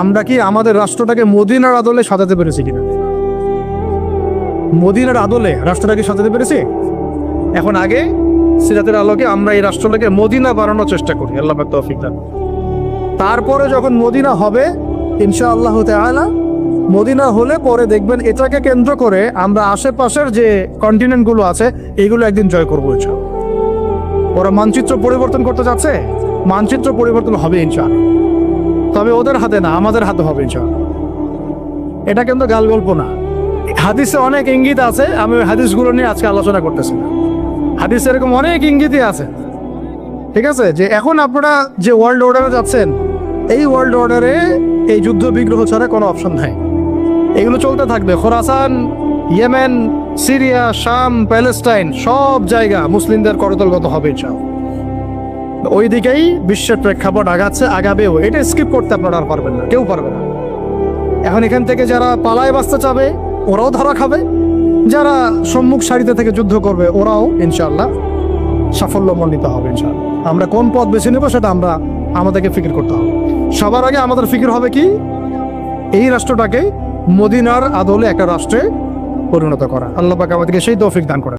আমরা কি আমাদের রাষ্ট্রটাকে মদিনার আদলে সাজাতে পেরেছি কিনা? মদিনার আদলে রাষ্ট্রটাকে সাজাতে পেরেছি? এখন আগে সিরাতের আলোকে আমরা এই রাষ্ট্রটাকে মদিনা বানানোর চেষ্টা করি, আল্লাহ পাক তৌফিক দান। তারপরে যখন মদিনা হবে ইনশাআল্লাহ তাআলা, মদিনা হলে পরে দেখবেন এটাকে কেন্দ্র করে আমরা আশেপাশের যে কন্টিনেন্টগুলো আছে এইগুলো একদিন জয় করবো ইনশাআল্লাহ। ওরা মানচিত্র পরিবর্তন করতে যাচ্ছে, মানচিত্র পরিবর্তন হবে ইনশাআল্লাহ, তবে ওদের হাতে না, আমাদের হাতে হবে ইনশাআল্লাহ। এটা কিন্তু গাল গল্প না, হাদিসে অনেক ইঙ্গিত আছে, আমি ওই হাদিসগুলো নিয়ে আজকে আলোচনা করতেছি না। হাদিসে এরকম অনেক ইঙ্গিতই আছে, ঠিক আছে? যে এখন আপনারা যে ওয়ার্ল্ড অর্ডারে যাচ্ছেন, এই ওয়ার্ল্ড অর্ডারে এই যুদ্ধ বিগ্রহ ছাড়া কোনো অপশন নাই। এগুলো চলতে থাকবে। খোরাসান, ইয়েমেন, সিরিয়া, শাম, প্যালেস্টাইন সব জায়গা মুসলিমদের করতলগত হবে ইনশাআল্লাহ। ওই দিকেই বিশ্বের প্রেক্ষাপট আগাচ্ছে, আগাবেও। এটা স্কিপ করতে আপনারা আর পারবেন না, কেউ পারবে না। এখন এখান থেকে যারা পালায় বাঁচতে চাবে ওরাও ধরা খাবে, যারা সম্মুখ সারিতে থেকে যুদ্ধ করবে ওরাও ইনশাআল্লাহ সাফল্যমণ্ডিত হবে ইনশাআল্লাহ। আমরা কোন পথ বেছে নেব সেটা আমাদেরকে ফিকির করতে হবে। সবার আগে আমাদের ফিকির হবে কি, এই রাষ্ট্রটাকে মদিনার আদলে একটা রাষ্ট্রে পরিণত করা। আল্লাহ পাক আমাদেরকে সেই তৌফিক দান করেন।